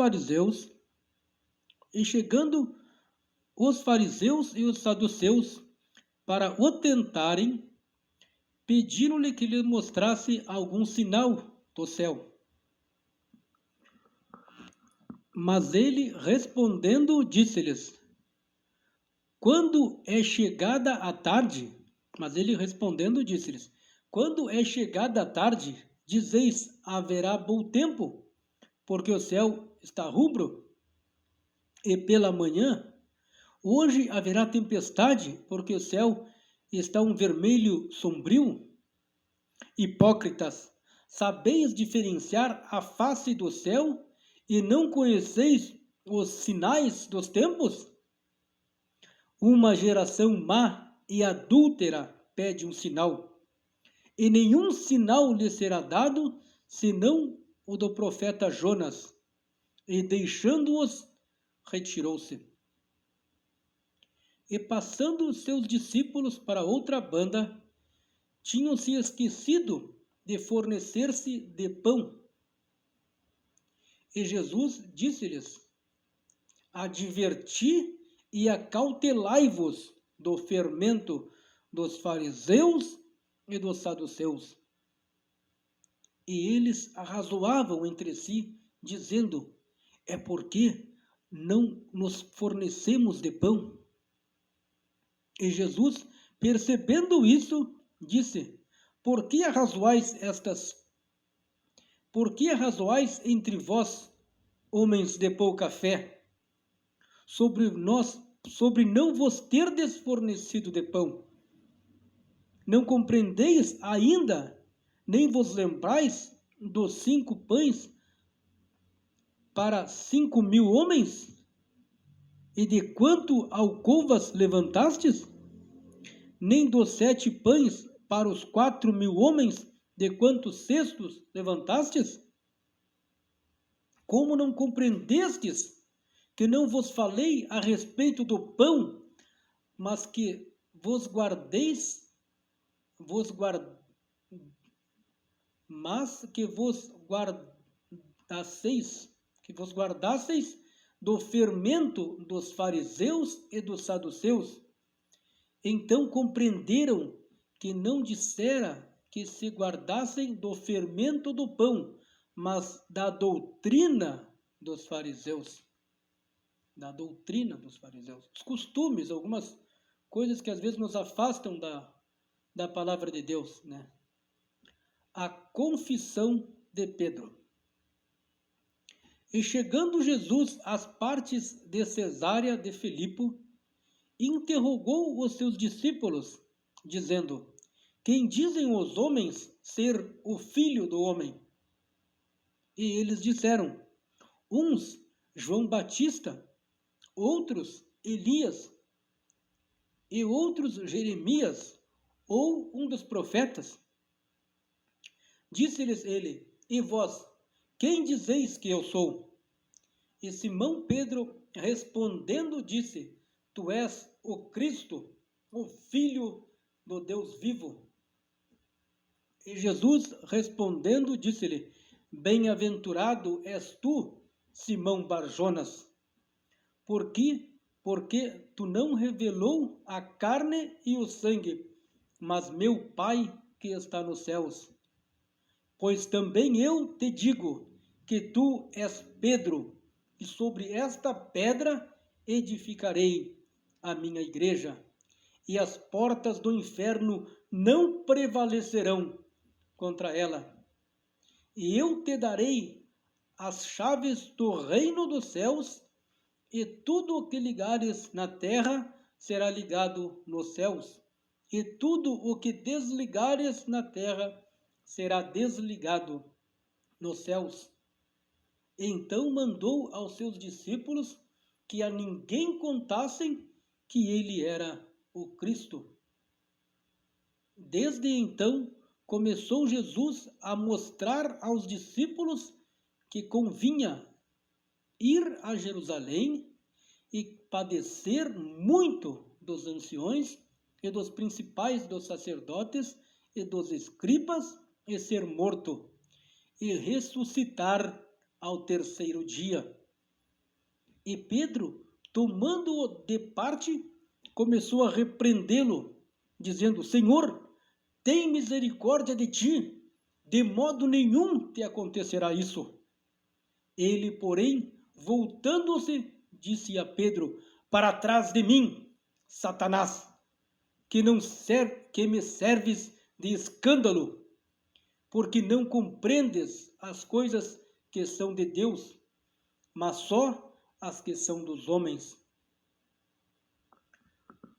Speaker 1: fariseus e os saduceus para o tentarem, pediram-lhe que lhe mostrasse algum sinal do céu. Mas ele, respondendo, disse-lhes: Quando é chegada a tarde, dizeis, haverá bom tempo, porque o céu está rubro, e pela manhã, hoje haverá tempestade, porque o céu está um vermelho sombrio. Hipócritas, sabeis diferenciar a face do céu e não conheceis os sinais dos tempos? Uma geração má e adúltera pede um sinal, e nenhum sinal lhe será dado, senão o do profeta Jonas. E deixando-os, retirou-se. E passando seus discípulos para outra banda, tinham se esquecido de fornecer-se de pão. E Jesus disse-lhes: Adverti e acautelai-vos do fermento dos fariseus e dos saduceus. E eles arrazoavam entre si, dizendo: É porque não nos fornecemos de pão? E Jesus, percebendo isso, disse: Por que arrazoais entre vós, homens de pouca fé, sobre não vos terdes fornecido de pão? Não compreendeis ainda, nem vos lembrais dos 5 pães para 5.000 homens? E de quanto alcovas levantastes? Nem dos 7 pães para os 4.000 homens, de quantos cestos levantastes? Como não compreendestes que não vos falei a respeito do pão, mas que vos guardasseis do fermento dos fariseus e dos saduceus? Então compreenderam que não dissera que se guardassem do fermento do pão, mas da doutrina dos fariseus. Os costumes, algumas coisas que às vezes nos afastam da palavra de Deus, né? A confissão de Pedro. E chegando Jesus às partes de Cesareia de Filipe, interrogou os seus discípulos, dizendo: Quem dizem os homens ser o Filho do Homem? E eles disseram: uns, João Batista, outros, Elias, e outros, Jeremias, ou um dos profetas. Disse-lhes ele: E vós, quem dizeis que eu sou? E Simão Pedro, respondendo, disse: Tu és o Cristo, o Filho do Deus vivo. E Jesus, respondendo, disse-lhe: Bem-aventurado és tu, Simão Barjonas, porque tu não revelou a carne e o sangue, mas meu Pai que está nos céus. Pois também eu te digo que tu és Pedro, e sobre esta pedra edificarei a minha igreja, e as portas do inferno não prevalecerão contra ela. E eu te darei as chaves do reino dos céus, e tudo o que ligares na terra será ligado nos céus, e tudo o que desligares na terra será desligado nos céus. Então mandou aos seus discípulos que a ninguém contassem que ele era o Cristo. Desde então, começou Jesus a mostrar aos discípulos que convinha ir a Jerusalém e padecer muito dos anciões e dos principais dos sacerdotes e dos escribas e ser morto, e ressuscitar ao terceiro dia. E Pedro, tomando-o de parte, começou a repreendê-lo, dizendo: Senhor, tem misericórdia de ti, de modo nenhum te acontecerá isso. Ele, porém, voltando-se, disse a Pedro: Para trás de mim, Satanás, que me serves de escândalo, porque não compreendes as coisas que são de Deus, mas só as que são dos homens.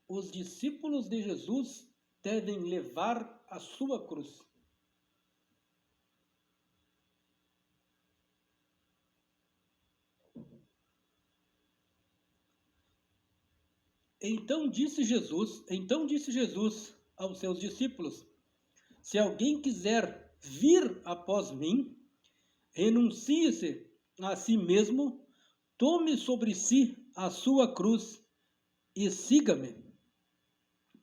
Speaker 1: Os discípulos de Jesus devem levar a sua cruz. Então disse Jesus aos seus discípulos: Se alguém quiser vir após mim, renuncie-se a si mesmo, tome sobre si a sua cruz e siga-me.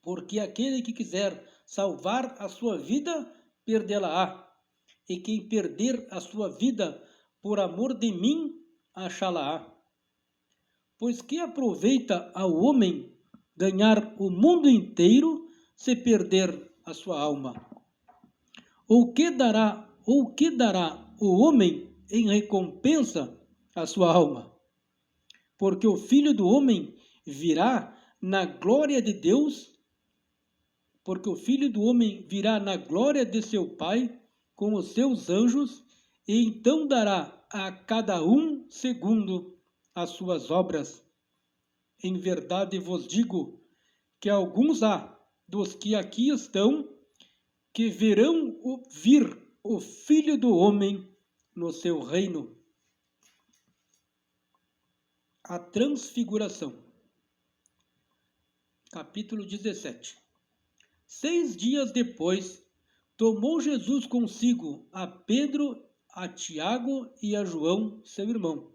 Speaker 1: Porque aquele que quiser salvar a sua vida, perdê-la-á. E quem perder a sua vida por amor de mim, achá-la-á. Pois que aproveita ao homem ganhar o mundo inteiro se perder a sua alma? Ou que dará o homem em recompensa à sua alma? Porque o Filho do Homem virá na glória de Deus, porque o Filho do Homem virá na glória de seu Pai com os seus anjos, e então dará a cada um segundo as suas obras. Em verdade vos digo que alguns há dos que aqui estão que verão vir o Filho do Homem no seu reino. A Transfiguração. Capítulo 17. 6 dias depois, tomou Jesus consigo a Pedro, a Tiago e a João, seu irmão,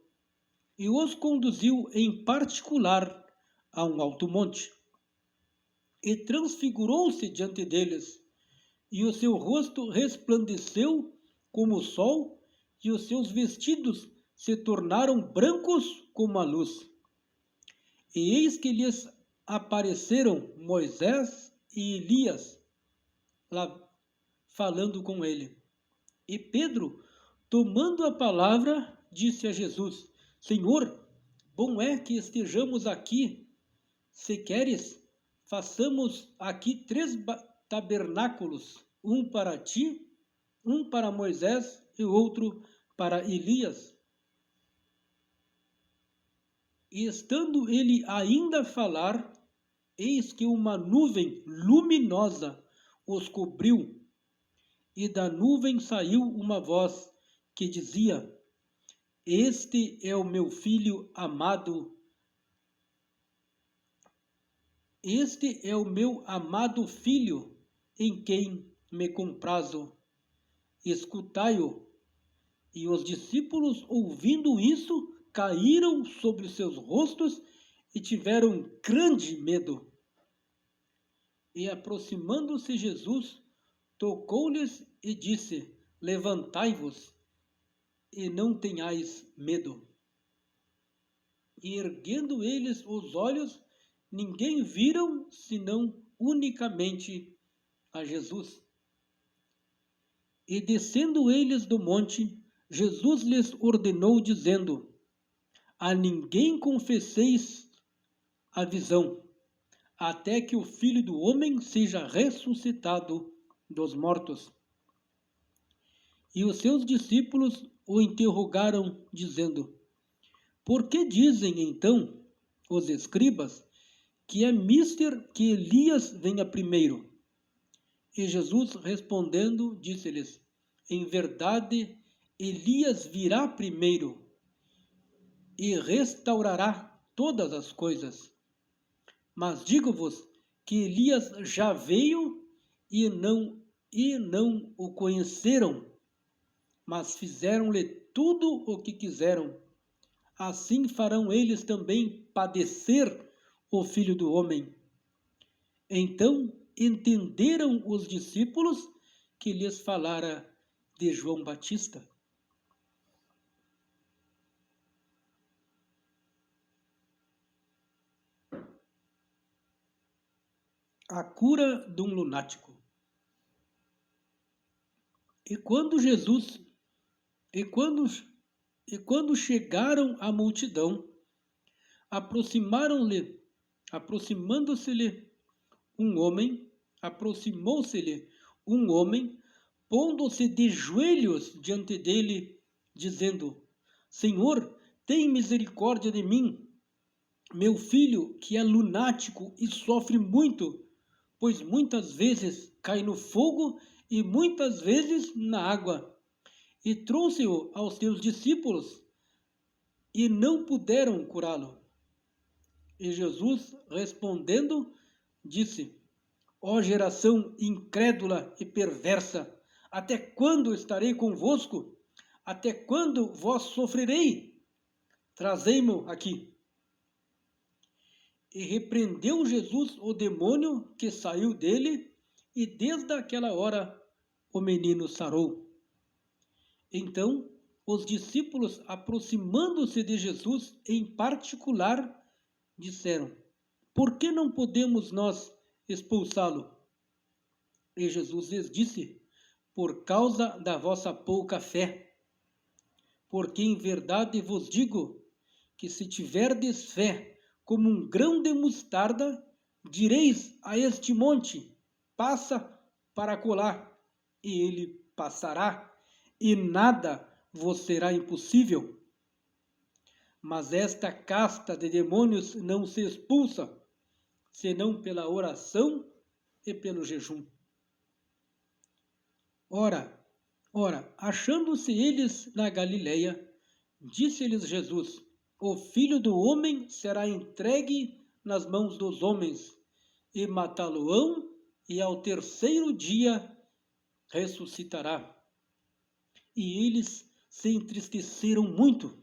Speaker 1: e os conduziu em particular a um alto monte. E transfigurou-se diante deles, e o seu rosto resplandeceu como o sol, e os seus vestidos se tornaram brancos como a luz. E eis que lhes apareceram Moisés e Elias, lá falando com ele. E Pedro, tomando a palavra, disse a Jesus: Senhor, bom é que estejamos aqui. Se queres, façamos aqui 3 tabernáculos, um para ti, um para Moisés e outro para Elias. E estando ele ainda a falar, eis que uma nuvem luminosa os cobriu, e da nuvem saiu uma voz que dizia: Este é o meu filho amado. Este é o meu amado filho, em quem me comprazo. Escutai-o. E os discípulos, ouvindo isso, caíram sobre os seus rostos e tiveram grande medo. E aproximando-se Jesus, tocou-lhes e disse: Levantai-vos e não tenhais medo. E erguendo eles os olhos, ninguém viram senão unicamente a Jesus. E descendo eles do monte, Jesus lhes ordenou, dizendo: A ninguém confesseis a visão, até que o Filho do Homem seja ressuscitado dos mortos. E os seus discípulos o interrogaram, dizendo: Por que dizem, então, os escribas, que é mister que Elias venha primeiro? E Jesus, respondendo, disse-lhes: Em verdade, Elias virá primeiro e restaurará todas as coisas. Mas digo-vos que Elias já veio e não o conheceram, mas fizeram-lhe tudo o que quiseram. Assim farão eles também padecer o Filho do Homem. Então entenderam os discípulos que lhes falara de João Batista? A cura de um lunático. E quando Jesus, e quando chegaram à multidão, aproximando-se-lhe um homem, aproximou-se-lhe um homem, pondo-se de joelhos diante dele, dizendo: Senhor, tem misericórdia de mim, meu filho, que é lunático e sofre muito, pois muitas vezes cai no fogo e muitas vezes na água. E trouxe-o aos seus discípulos e não puderam curá-lo. E Jesus, respondendo, disse: Ó geração incrédula e perversa, até quando estarei convosco? Até quando vós sofrerei? Trazei-mo aqui. E repreendeu Jesus o demônio que saiu dele, e desde aquela hora o menino sarou. Então, os discípulos, aproximando-se de Jesus em particular, disseram: Por que não podemos nós expulsá-lo? E Jesus lhes disse: Por causa da vossa pouca fé. Porque em verdade vos digo que se tiverdes fé como um grão de mostarda, direis a este monte: passa para acolá, e ele passará, e nada vos será impossível. Mas esta casta de demônios não se expulsa, senão pela oração e pelo jejum. Ora, achando-se eles na Galileia, disse-lhes Jesus: O Filho do Homem será entregue nas mãos dos homens, e matá-lo-ão, e ao terceiro dia ressuscitará. E eles se entristeceram muito.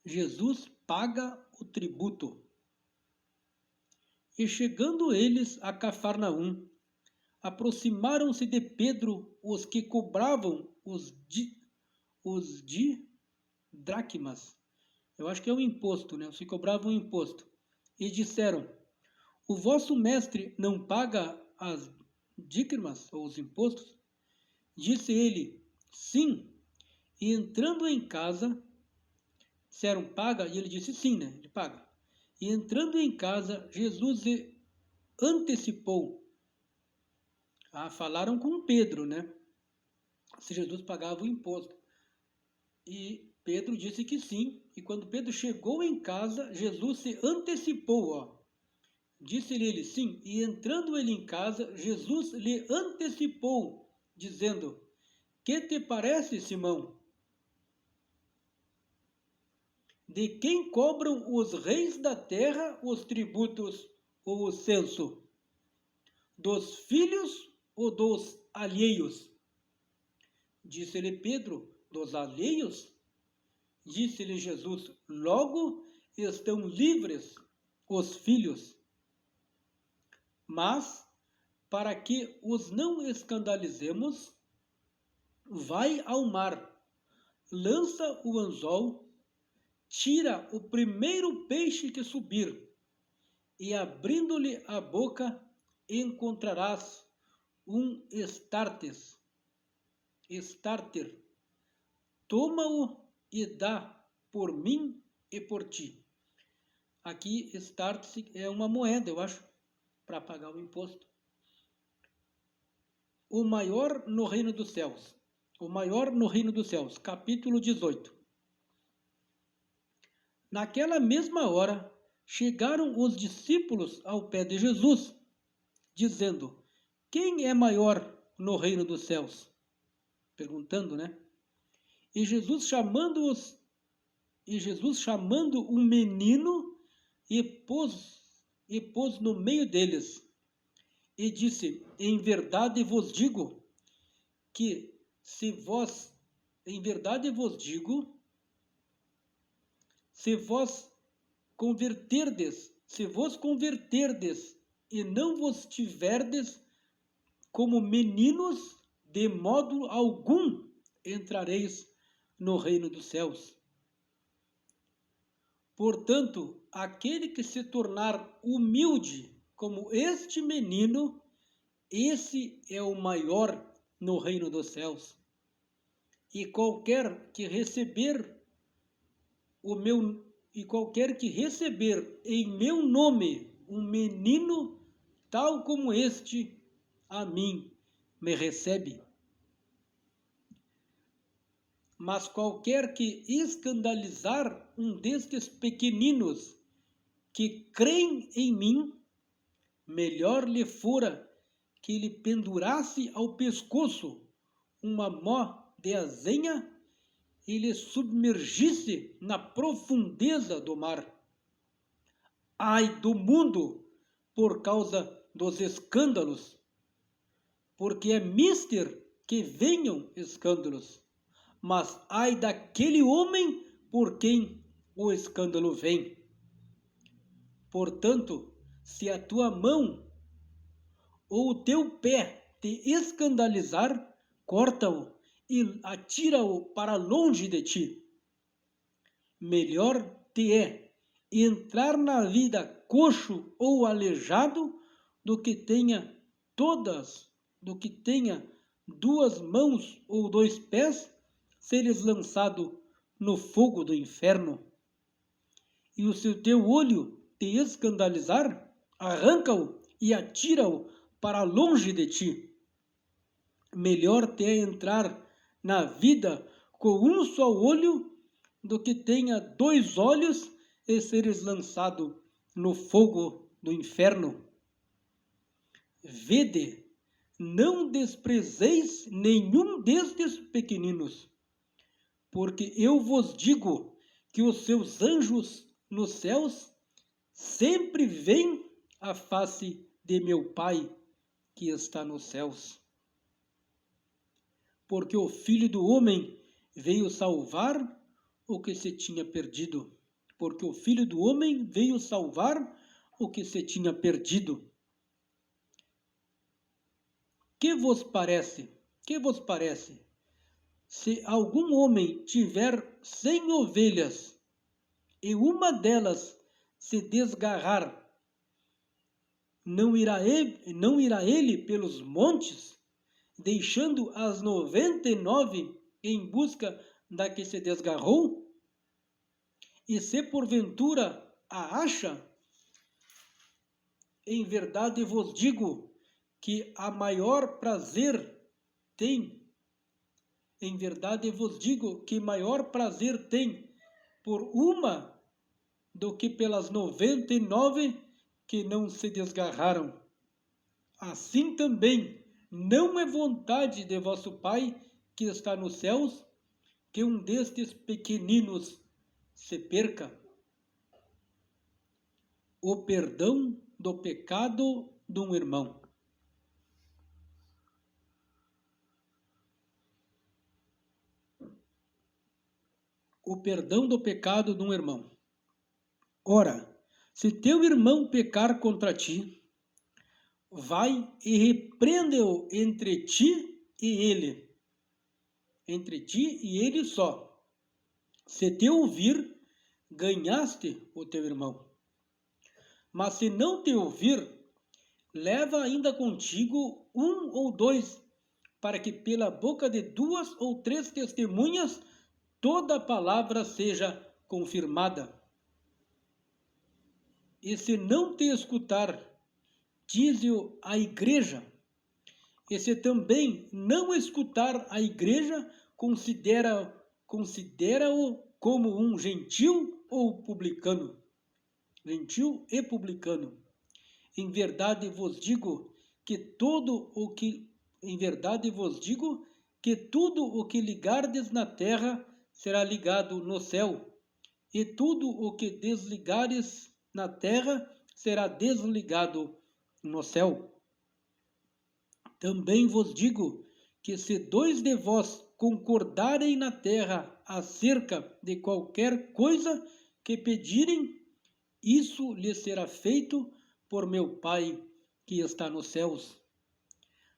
Speaker 1: Jesus paga o tributo. E chegando eles a Cafarnaum, aproximaram-se de Pedro os que cobravam os dracmas. Eu acho que é o imposto, né? Os que cobravam o imposto. E disseram: O vosso mestre não paga as dícrimas, ou os impostos? Disse ele: Sim. E entrando em casa, disseram: Paga? E ele disse: Sim, né? Ele paga. E entrando em casa, Jesus antecipou. Falaram com Pedro, né? Se Jesus pagava o imposto. E Pedro disse que sim. E quando Pedro chegou em casa, Jesus se antecipou, ó. Disse-lhe ele sim. E entrando ele em casa, Jesus lhe antecipou, dizendo: Que te parece, Simão? De quem cobram os reis da terra os tributos ou o censo? Dos filhos ou dos alheios? Disse-lhe Pedro: Dos alheios? Disse-lhe Jesus: Logo estão livres os filhos. Mas, para que os não escandalizemos, vai ao mar, lança o anzol, tira o primeiro peixe que subir, e abrindo-lhe a boca, encontrarás um estarter. Toma-o e dá por mim e por ti. Aqui, estarter é uma moeda, eu acho, para pagar o imposto. O maior no reino dos céus. O maior no reino dos céus. Capítulo 18. Naquela mesma hora, chegaram os discípulos ao pé de Jesus, dizendo: Quem é maior no reino dos céus? Perguntando, né? E Jesus chamando um menino e pôs no meio deles, e disse: Em verdade vos digo que se vós converterdes e não vos tiverdes como meninos, de modo algum entrareis no reino dos céus. Portanto, aquele que se tornar humilde como este menino, esse é o maior no reino dos céus. E qualquer que receber em meu nome um menino tal como este, a mim me recebe. Mas qualquer que escandalizar um destes pequeninos que creem em mim, melhor lhe fora que lhe pendurasse ao pescoço uma mó de azenha e lhe submergisse na profundeza do mar. Ai do mundo por causa dos escândalos, porque é mister que venham escândalos, mas ai daquele homem por quem o escândalo vem. Portanto, se a tua mão ou o teu pé te escandalizar, corta-o e atira-o para longe de ti. Melhor te é entrar na vida coxo ou aleijado do que tenha duas mãos ou 2 pés, seres lançado no fogo do inferno. E se o teu olho te escandalizar, arranca-o e atira-o para longe de ti. Melhor te é entrar na vida com um só olho do que tenha 2 olhos e seres lançado no fogo do inferno. Vede, não desprezeis nenhum destes pequeninos, porque eu vos digo que os seus anjos nos céus sempre veem a face de meu Pai que está nos céus. Porque o Filho do Homem veio salvar o que se tinha perdido. Porque o Filho do Homem veio salvar o que se tinha perdido. Que vos parece? Se algum homem tiver 100 ovelhas e uma delas se desgarrar, não irá ele pelos montes, deixando as 99 em busca da que se desgarrou? E se porventura a acha, em verdade vos digo que maior prazer tem por uma do que pelas 99 que não se desgarraram. Assim também não é vontade de vosso Pai que está nos céus que um destes pequeninos se perca. O perdão do pecado de um irmão. O perdão do pecado de um irmão. Ora, se teu irmão pecar contra ti, vai e repreende-o entre ti e ele só. Se te ouvir, ganhaste o teu irmão. Mas se não te ouvir, leva ainda contigo 1 ou 2, para que pela boca de 2 ou 3 testemunhas toda palavra seja confirmada. E se não te escutar, dize-o à igreja. E se também não escutar a igreja, considera-o como um gentil ou publicano. Gentil e publicano. Em verdade vos digo que tudo o que ligardes na terra será ligado no céu, e tudo o que desligares na terra será desligado no céu. Também vos digo que se 2 de vós concordarem na terra acerca de qualquer coisa que pedirem, isso lhes será feito por meu Pai que está nos céus.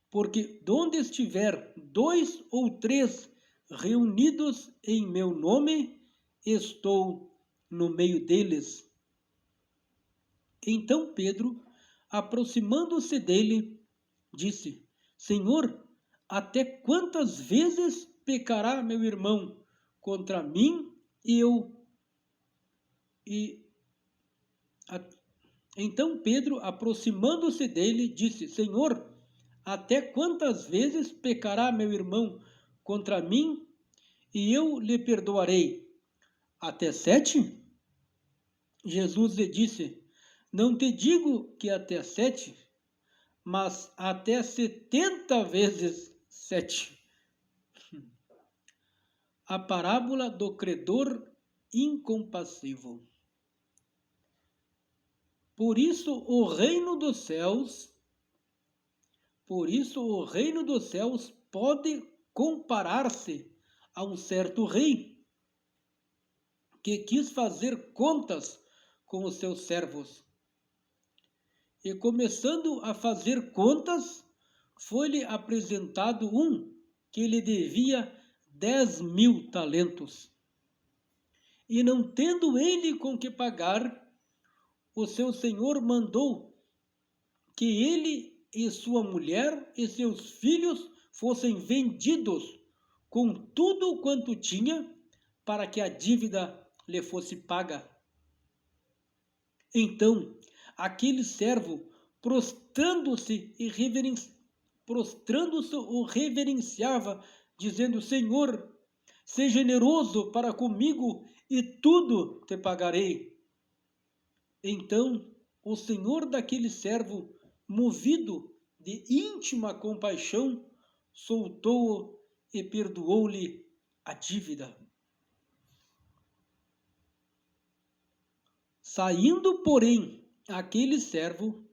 Speaker 1: porque donde estiver 2 ou 3 reunidos em meu nome, estou no meio deles. Então Pedro, aproximando-se dele, disse: Senhor, até quantas vezes pecará meu irmão contra mim e eu? Então Pedro, aproximando-se dele, disse: Senhor, até quantas vezes pecará meu irmão contra mim e eu lhe perdoarei? Até 7? Jesus lhe disse: Não te digo que até 7, mas até 70 vezes 7. A parábola do credor incompassível. Por isso o reino dos céus pode comparar-se a um certo rei que quis fazer contas com os seus servos. E começando a fazer contas, foi-lhe apresentado um que lhe devia 10.000 talentos. E não tendo ele com que pagar, o seu senhor mandou que ele e sua mulher e seus filhos fossem vendidos com tudo quanto tinha, para que a dívida lhe fosse paga. Então, aquele servo, prostrando-se, o reverenciava, dizendo: Senhor, seja generoso para comigo e tudo te pagarei. Então, o senhor daquele servo, movido de íntima compaixão, soltou-o e perdoou-lhe a dívida. Saindo, porém, aquele servo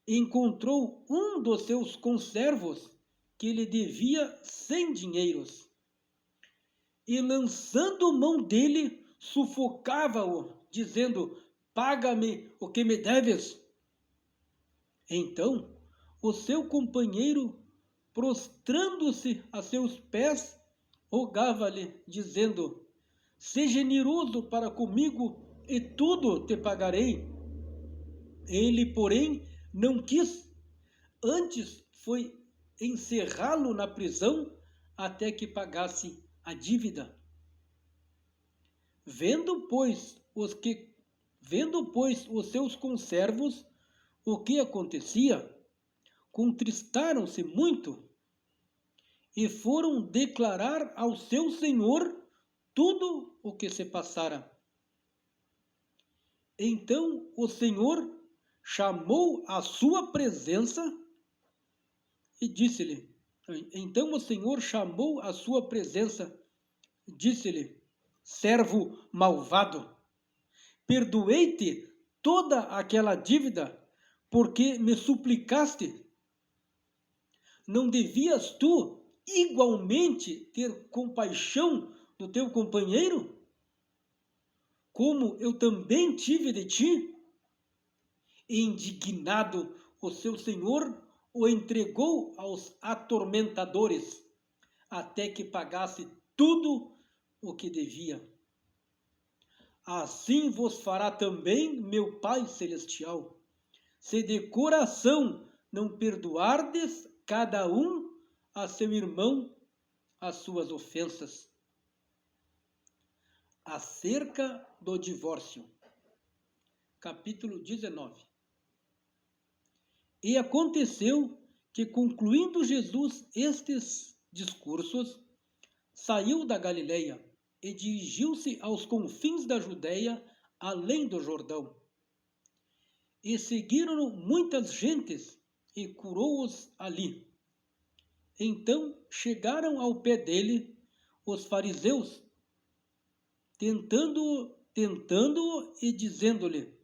Speaker 1: encontrou um dos seus conservos que lhe devia 100 dinheiros e, lançando mão dele, sufocava-o, dizendo: Paga-me o que me deves. Então, o seu companheiro, prostrando-se a seus pés, rogava-lhe, dizendo: Seja generoso para comigo e tudo te pagarei. Ele, porém, não quis, antes foi encerrá-lo na prisão até que pagasse a dívida. Vendo, pois, os seus conservos o que acontecia, contristaram-se muito e foram declarar ao seu senhor tudo o que se passara. Então o senhor chamou à sua presença e disse-lhe: Servo malvado, perdoei-te toda aquela dívida porque me suplicaste. Não devias tu igualmente ter compaixão do teu companheiro, como eu também tive de ti? Indignado, o seu senhor o entregou aos atormentadores, até que pagasse tudo o que devia. Assim vos fará também meu Pai Celestial, se de coração não perdoardes cada um a seu irmão as suas ofensas. Acerca do divórcio. Capítulo 19. E aconteceu que, concluindo Jesus estes discursos, saiu da Galileia e dirigiu-se aos confins da Judéia, além do Jordão. E seguiram-no muitas gentes, e curou-os ali. Então chegaram ao pé dele os fariseus, tentando-o e dizendo-lhe: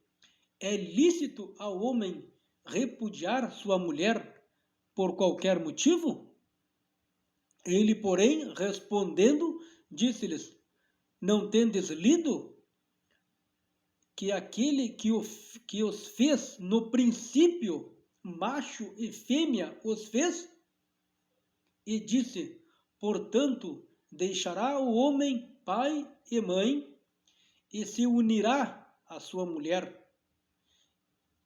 Speaker 1: É lícito ao homem repudiar sua mulher por qualquer motivo? Ele, porém, respondendo, disse-lhes: Não tendes lido que aquele que os fez no princípio, macho e fêmea os fez? e disse: portanto, deixará o homem pai e mãe, e se unirá à sua mulher,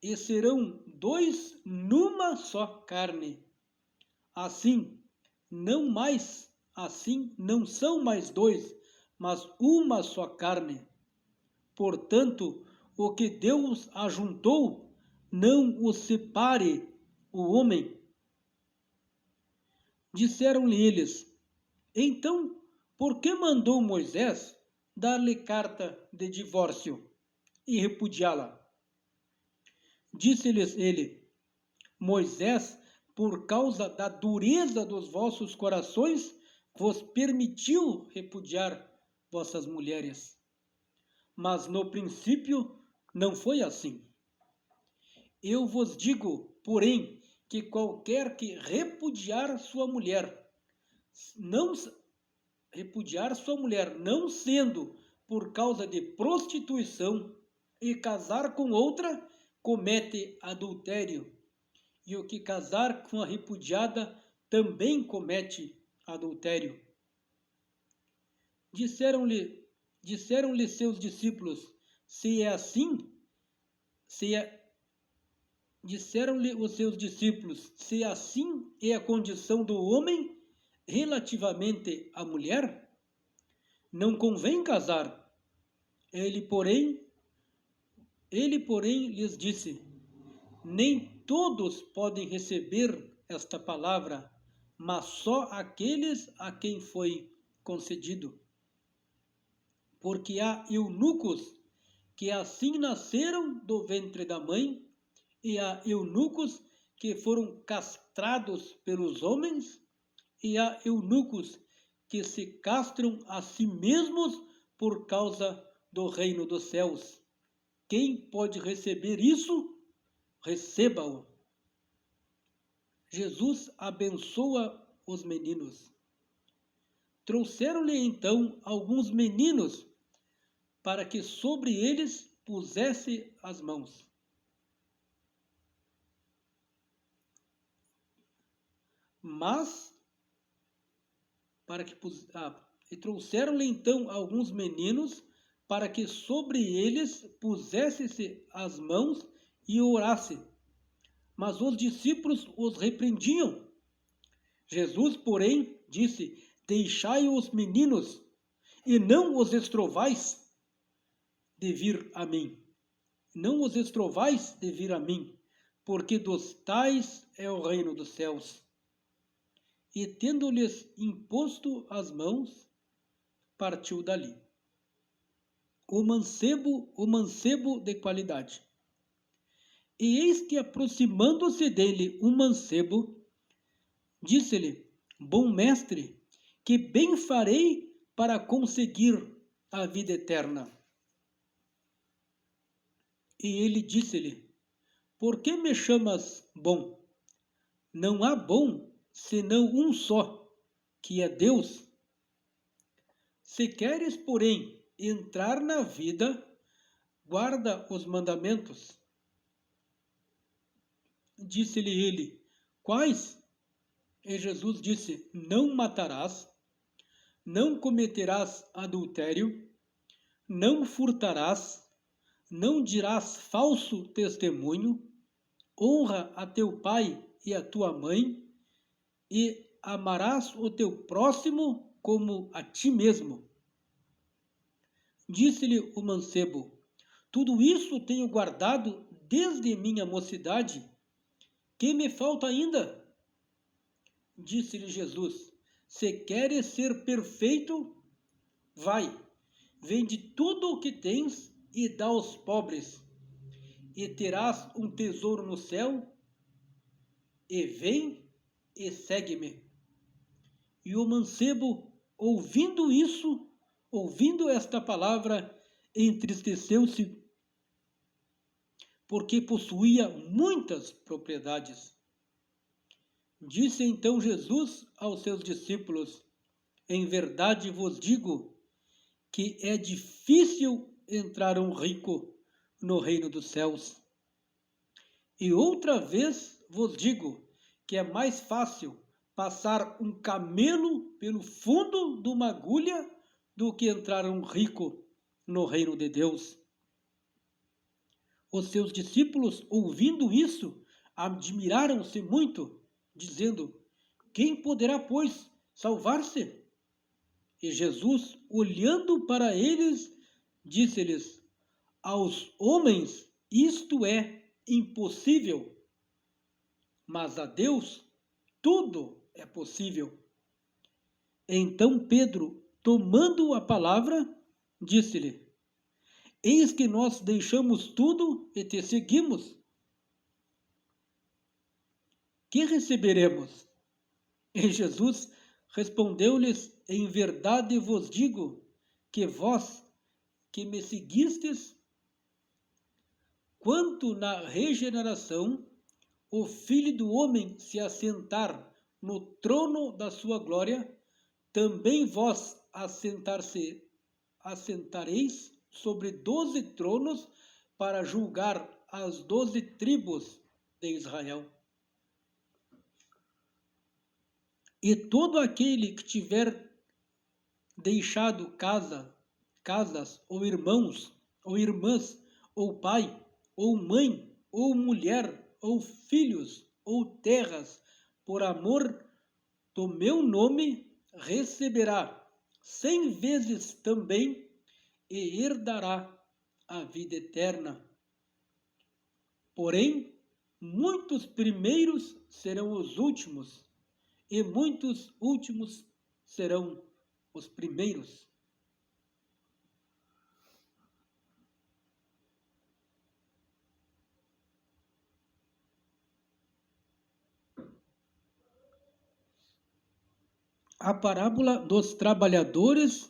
Speaker 1: e serão dois numa só carne. Assim, não são mais dois, mas uma só carne. Portanto, o que Deus ajuntou, não o separe o homem. Disseram-lhe eles: então, por que mandou Moisés dar-lhe carta de divórcio e repudiá-la? Disse-lhes ele: Moisés, por causa da dureza dos vossos corações, vos permitiu repudiar vossas mulheres. Mas no princípio não foi assim. Eu vos digo, porém, que qualquer que repudiar sua mulher, não sendo por causa de prostituição, e casar com outra, comete adultério. E o que casar com a repudiada também comete adultério. Disseram-lhe seus discípulos: se é assim, disseram-lhe os seus discípulos: se assim é a condição do homem relativamente à mulher, não convém casar. Ele, porém, lhes disse: nem todos podem receber esta palavra, mas só aqueles a quem foi concedido. Porque há eunucos que assim nasceram do ventre da mãe, e há eunucos que foram castrados pelos homens, e há eunucos que se castram a si mesmos por causa do reino dos céus. Quem pode receber isso, receba-o. Jesus abençoa os meninos. Trouxeram-lhe então alguns meninos para que sobre eles pusesse as mãos. E trouxeram-lhe então alguns meninos para que sobre eles pusesse as mãos e orasse. Mas os discípulos os repreendiam. Jesus, porém, disse: deixai os meninos, e não os estrovais de vir a mim. Não os estrovais de vir a mim, porque dos tais é o reino dos céus. E tendo-lhes imposto as mãos, partiu dali. O mancebo de qualidade. E eis que, aproximando-se dele um mancebo, disse-lhe: bom mestre, que bem farei para conseguir a vida eterna? E ele disse-lhe: por que me chamas bom? Não há bom senão um só, que é Deus. Se queres, porém, entrar na vida, guarda os mandamentos. Disse-lhe ele: quais? E Jesus disse: não matarás, não cometerás adultério, não furtarás, não dirás falso testemunho, honra a teu pai e a tua mãe, e amarás o teu próximo como a ti mesmo. Disse-lhe o mancebo: tudo isso tenho guardado desde minha mocidade. Que me falta ainda? Disse-lhe Jesus: se queres ser perfeito, vai, vende tudo o que tens e dá aos pobres, e terás um tesouro no céu, e vem e segue-me. E o mancebo, ouvindo esta palavra, entristeceu-se, porque possuía muitas propriedades. Disse então Jesus aos seus discípulos: em verdade vos digo que é difícil entrar um rico no reino dos céus. E outra vez vos digo que é mais fácil passar um camelo pelo fundo de uma agulha do que entrar um rico no reino de Deus. Os seus discípulos, ouvindo isso, admiraram-se muito, dizendo: quem poderá, pois, salvar-se? E Jesus, olhando para eles, disse-lhes: aos homens isto é impossível, mas a Deus tudo é possível. Então Pedro, tomando a palavra, disse-lhe: eis que nós deixamos tudo e te seguimos. Que receberemos? E Jesus respondeu-lhes: em verdade vos digo que vós que me seguistes, quanto na regeneração, o Filho do Homem se assentar no trono da sua glória, também vós assentareis sobre 12 tronos para julgar as 12 tribos de Israel. E todo aquele que tiver deixado casas, ou irmãos, ou irmãs, ou pai, ou mãe, ou mulher, ou filhos, ou terras, por amor do meu nome, receberá 100 vezes também e herdará a vida eterna. Porém, muitos primeiros serão os últimos, e muitos últimos serão os primeiros. A parábola dos trabalhadores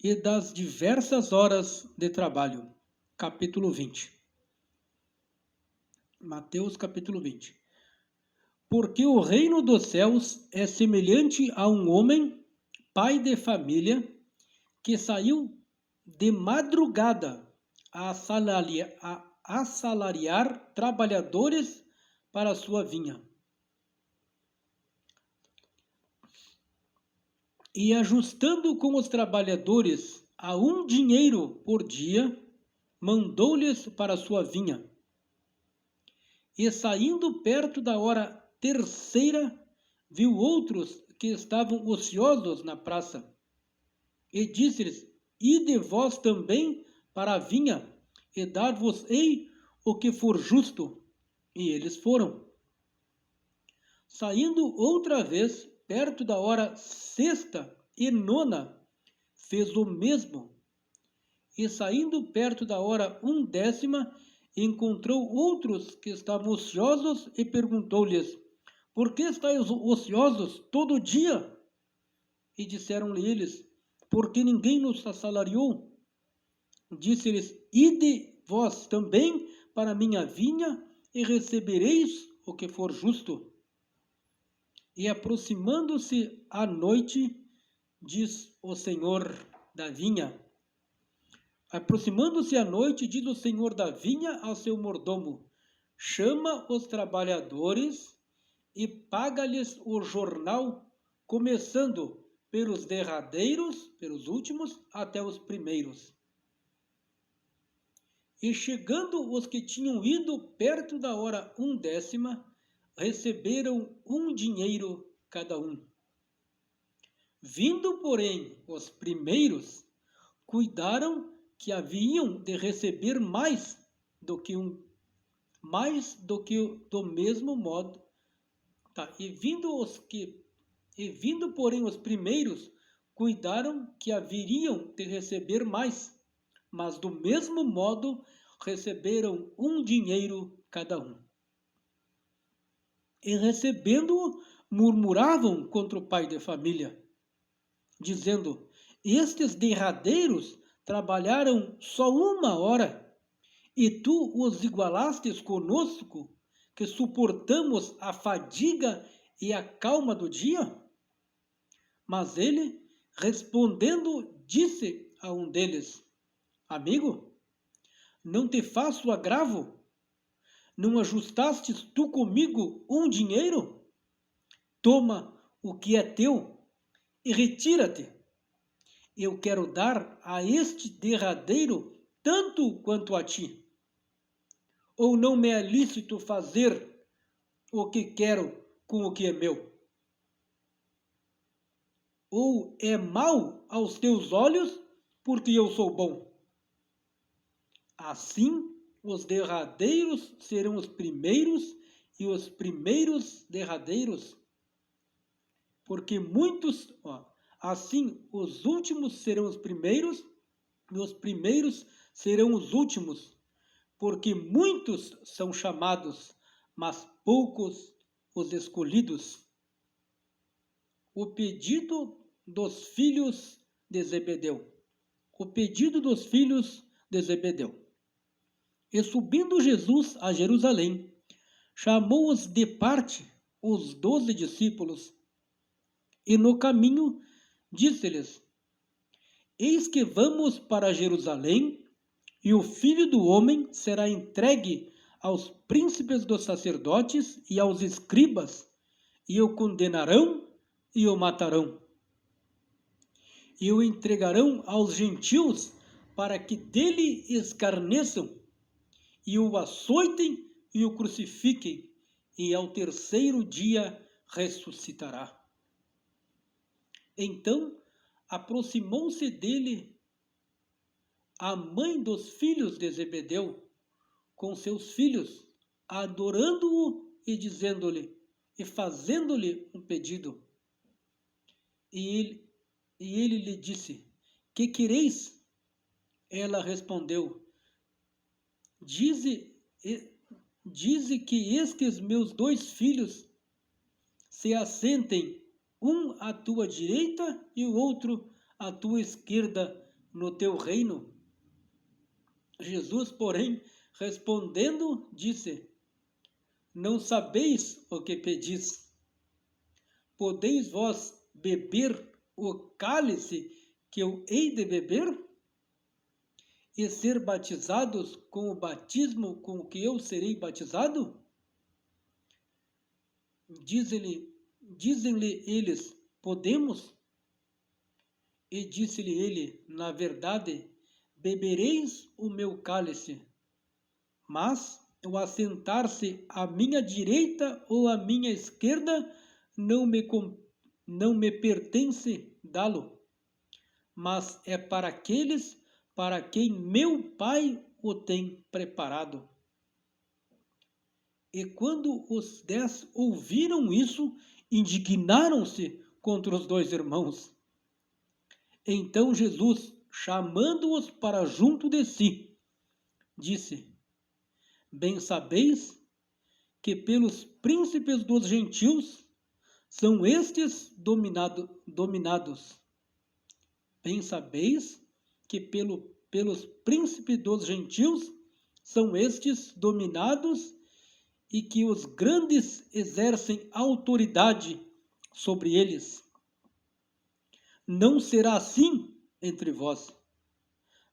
Speaker 1: e das diversas horas de trabalho. Capítulo 20. Mateus capítulo 20. Porque o reino dos céus é semelhante a um homem, pai de família, que saiu de madrugada a assalariar trabalhadores para a sua vinha. E ajustando com os trabalhadores a 1 dinheiro por dia, mandou-lhes para a sua vinha. E saindo perto da hora terceira, viu outros que estavam ociosos na praça. E disse-lhes: ide vós também para a vinha, e dar-vos-ei o que for justo. E eles foram. Saindo outra vez, perto da hora sexta e nona, fez o mesmo. E saindo perto da hora 1/10, encontrou outros que estavam ociosos e perguntou-lhes: por que estáis ociosos todo dia? E disseram-lhe eles: porque ninguém nos assalariou. Disse-lhes: ide vós também para a minha vinha e recebereis o que for justo. E aproximando-se a noite, diz o Senhor da vinha. Aproximando-se a noite, diz o Senhor da vinha ao seu mordomo: chama os trabalhadores e paga-lhes o jornal, começando pelos derradeiros, pelos últimos, até os primeiros. E chegando os que tinham ido perto da hora 1/10, receberam 1 dinheiro cada um. Vindo, porém, os primeiros, cuidaram que haviam de receber mais do que do mesmo modo. E vindo, porém, os primeiros, cuidaram que haveriam de receber mais, mas do mesmo modo receberam 1 dinheiro cada um. E recebendo-o, murmuravam contra o pai de família, dizendo: estes derradeiros trabalharam só 1 hora, e tu os igualastes conosco, que suportamos a fadiga e a calma do dia? Mas ele, respondendo, disse a um deles: amigo, não te faço agravo? Não ajustastes tu comigo 1 dinheiro? toma o que é teu e retira-te. Eu quero dar a este derradeiro tanto quanto a ti. Ou não me é lícito fazer o que quero com o que é meu? Ou é mal aos teus olhos porque eu sou bom? Assim, os derradeiros serão os primeiros e os primeiros derradeiros, porque muitos, assim os últimos serão os primeiros e os primeiros serão os últimos, porque muitos são chamados, mas poucos os escolhidos. O pedido dos filhos de Zebedeu. O pedido dos filhos de Zebedeu. E subindo Jesus a Jerusalém, chamou-os de parte os 12 discípulos, e no caminho disse-lhes: Eis que vamos para Jerusalém, e o Filho do Homem será entregue aos príncipes dos sacerdotes e aos escribas, e o condenarão e o matarão. E o entregarão aos gentios para que dele escarneçam, e o açoitem e o crucifiquem, e ao terceiro dia ressuscitará. Então aproximou-se dele a mãe dos filhos de Zebedeu, com seus filhos, adorando-o e dizendo-lhe, e fazendo-lhe um pedido. E ele lhe disse: Que quereis? Ela respondeu: Dize que estes meus 2 filhos se assentem, um à tua direita e o outro à tua esquerda no teu reino. Jesus, porém, respondendo, disse: Não sabeis o que pedis. Podeis vós beber o cálice que eu hei de beber? E ser batizados com o batismo com que eu serei batizado? Dizem-lhe eles: Podemos? E disse-lhe ele: Na verdade, bebereis o meu cálice, mas o assentar-se à minha direita ou à minha esquerda não me pertence dá-lo, mas é para aqueles para quem meu Pai o tem preparado. E quando os 10 ouviram isso, indignaram-se contra os 2 irmãos. Então Jesus, chamando-os para junto de si, disse: Bem sabeis que pelos príncipes dos gentios são estes dominados. Bem sabeis que pelos príncipes dos gentios são estes dominados e que os grandes exercem autoridade sobre eles. Não será assim entre vós,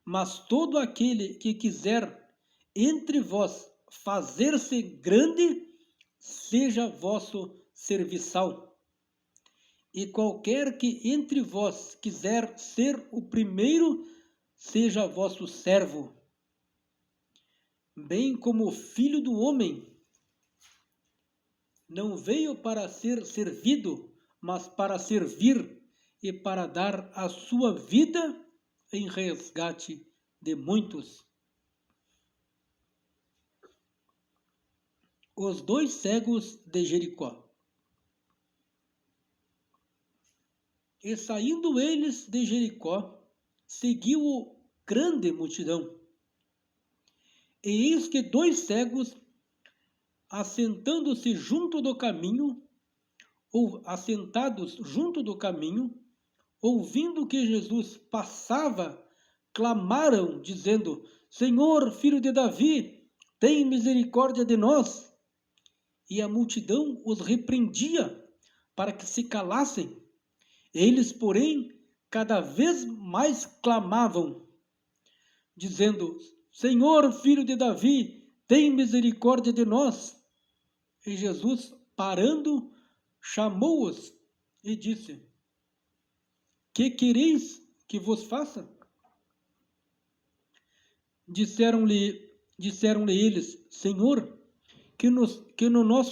Speaker 1: mas todo aquele que quiser entre vós fazer-se grande, seja vosso serviçal. E qualquer que entre vós quiser ser o primeiro, seja vosso servo. Bem como o Filho do Homem não veio para ser servido, mas para servir e para dar a sua vida em resgate de muitos. Os 2 cegos de Jericó. E saindo eles de Jericó, seguiu-o grande multidão. E eis que 2 cegos, assentados junto do caminho, ouvindo que Jesus passava, clamaram, dizendo: Senhor, filho de Davi, tem misericórdia de nós. E a multidão os repreendia para que se calassem. Eles, porém, cada vez mais clamavam, dizendo: Senhor, filho de Davi, tem misericórdia de nós. E Jesus, parando, chamou-os e disse: Que quereis que vos faça? Disseram-lhe eles: Senhor, que no nosso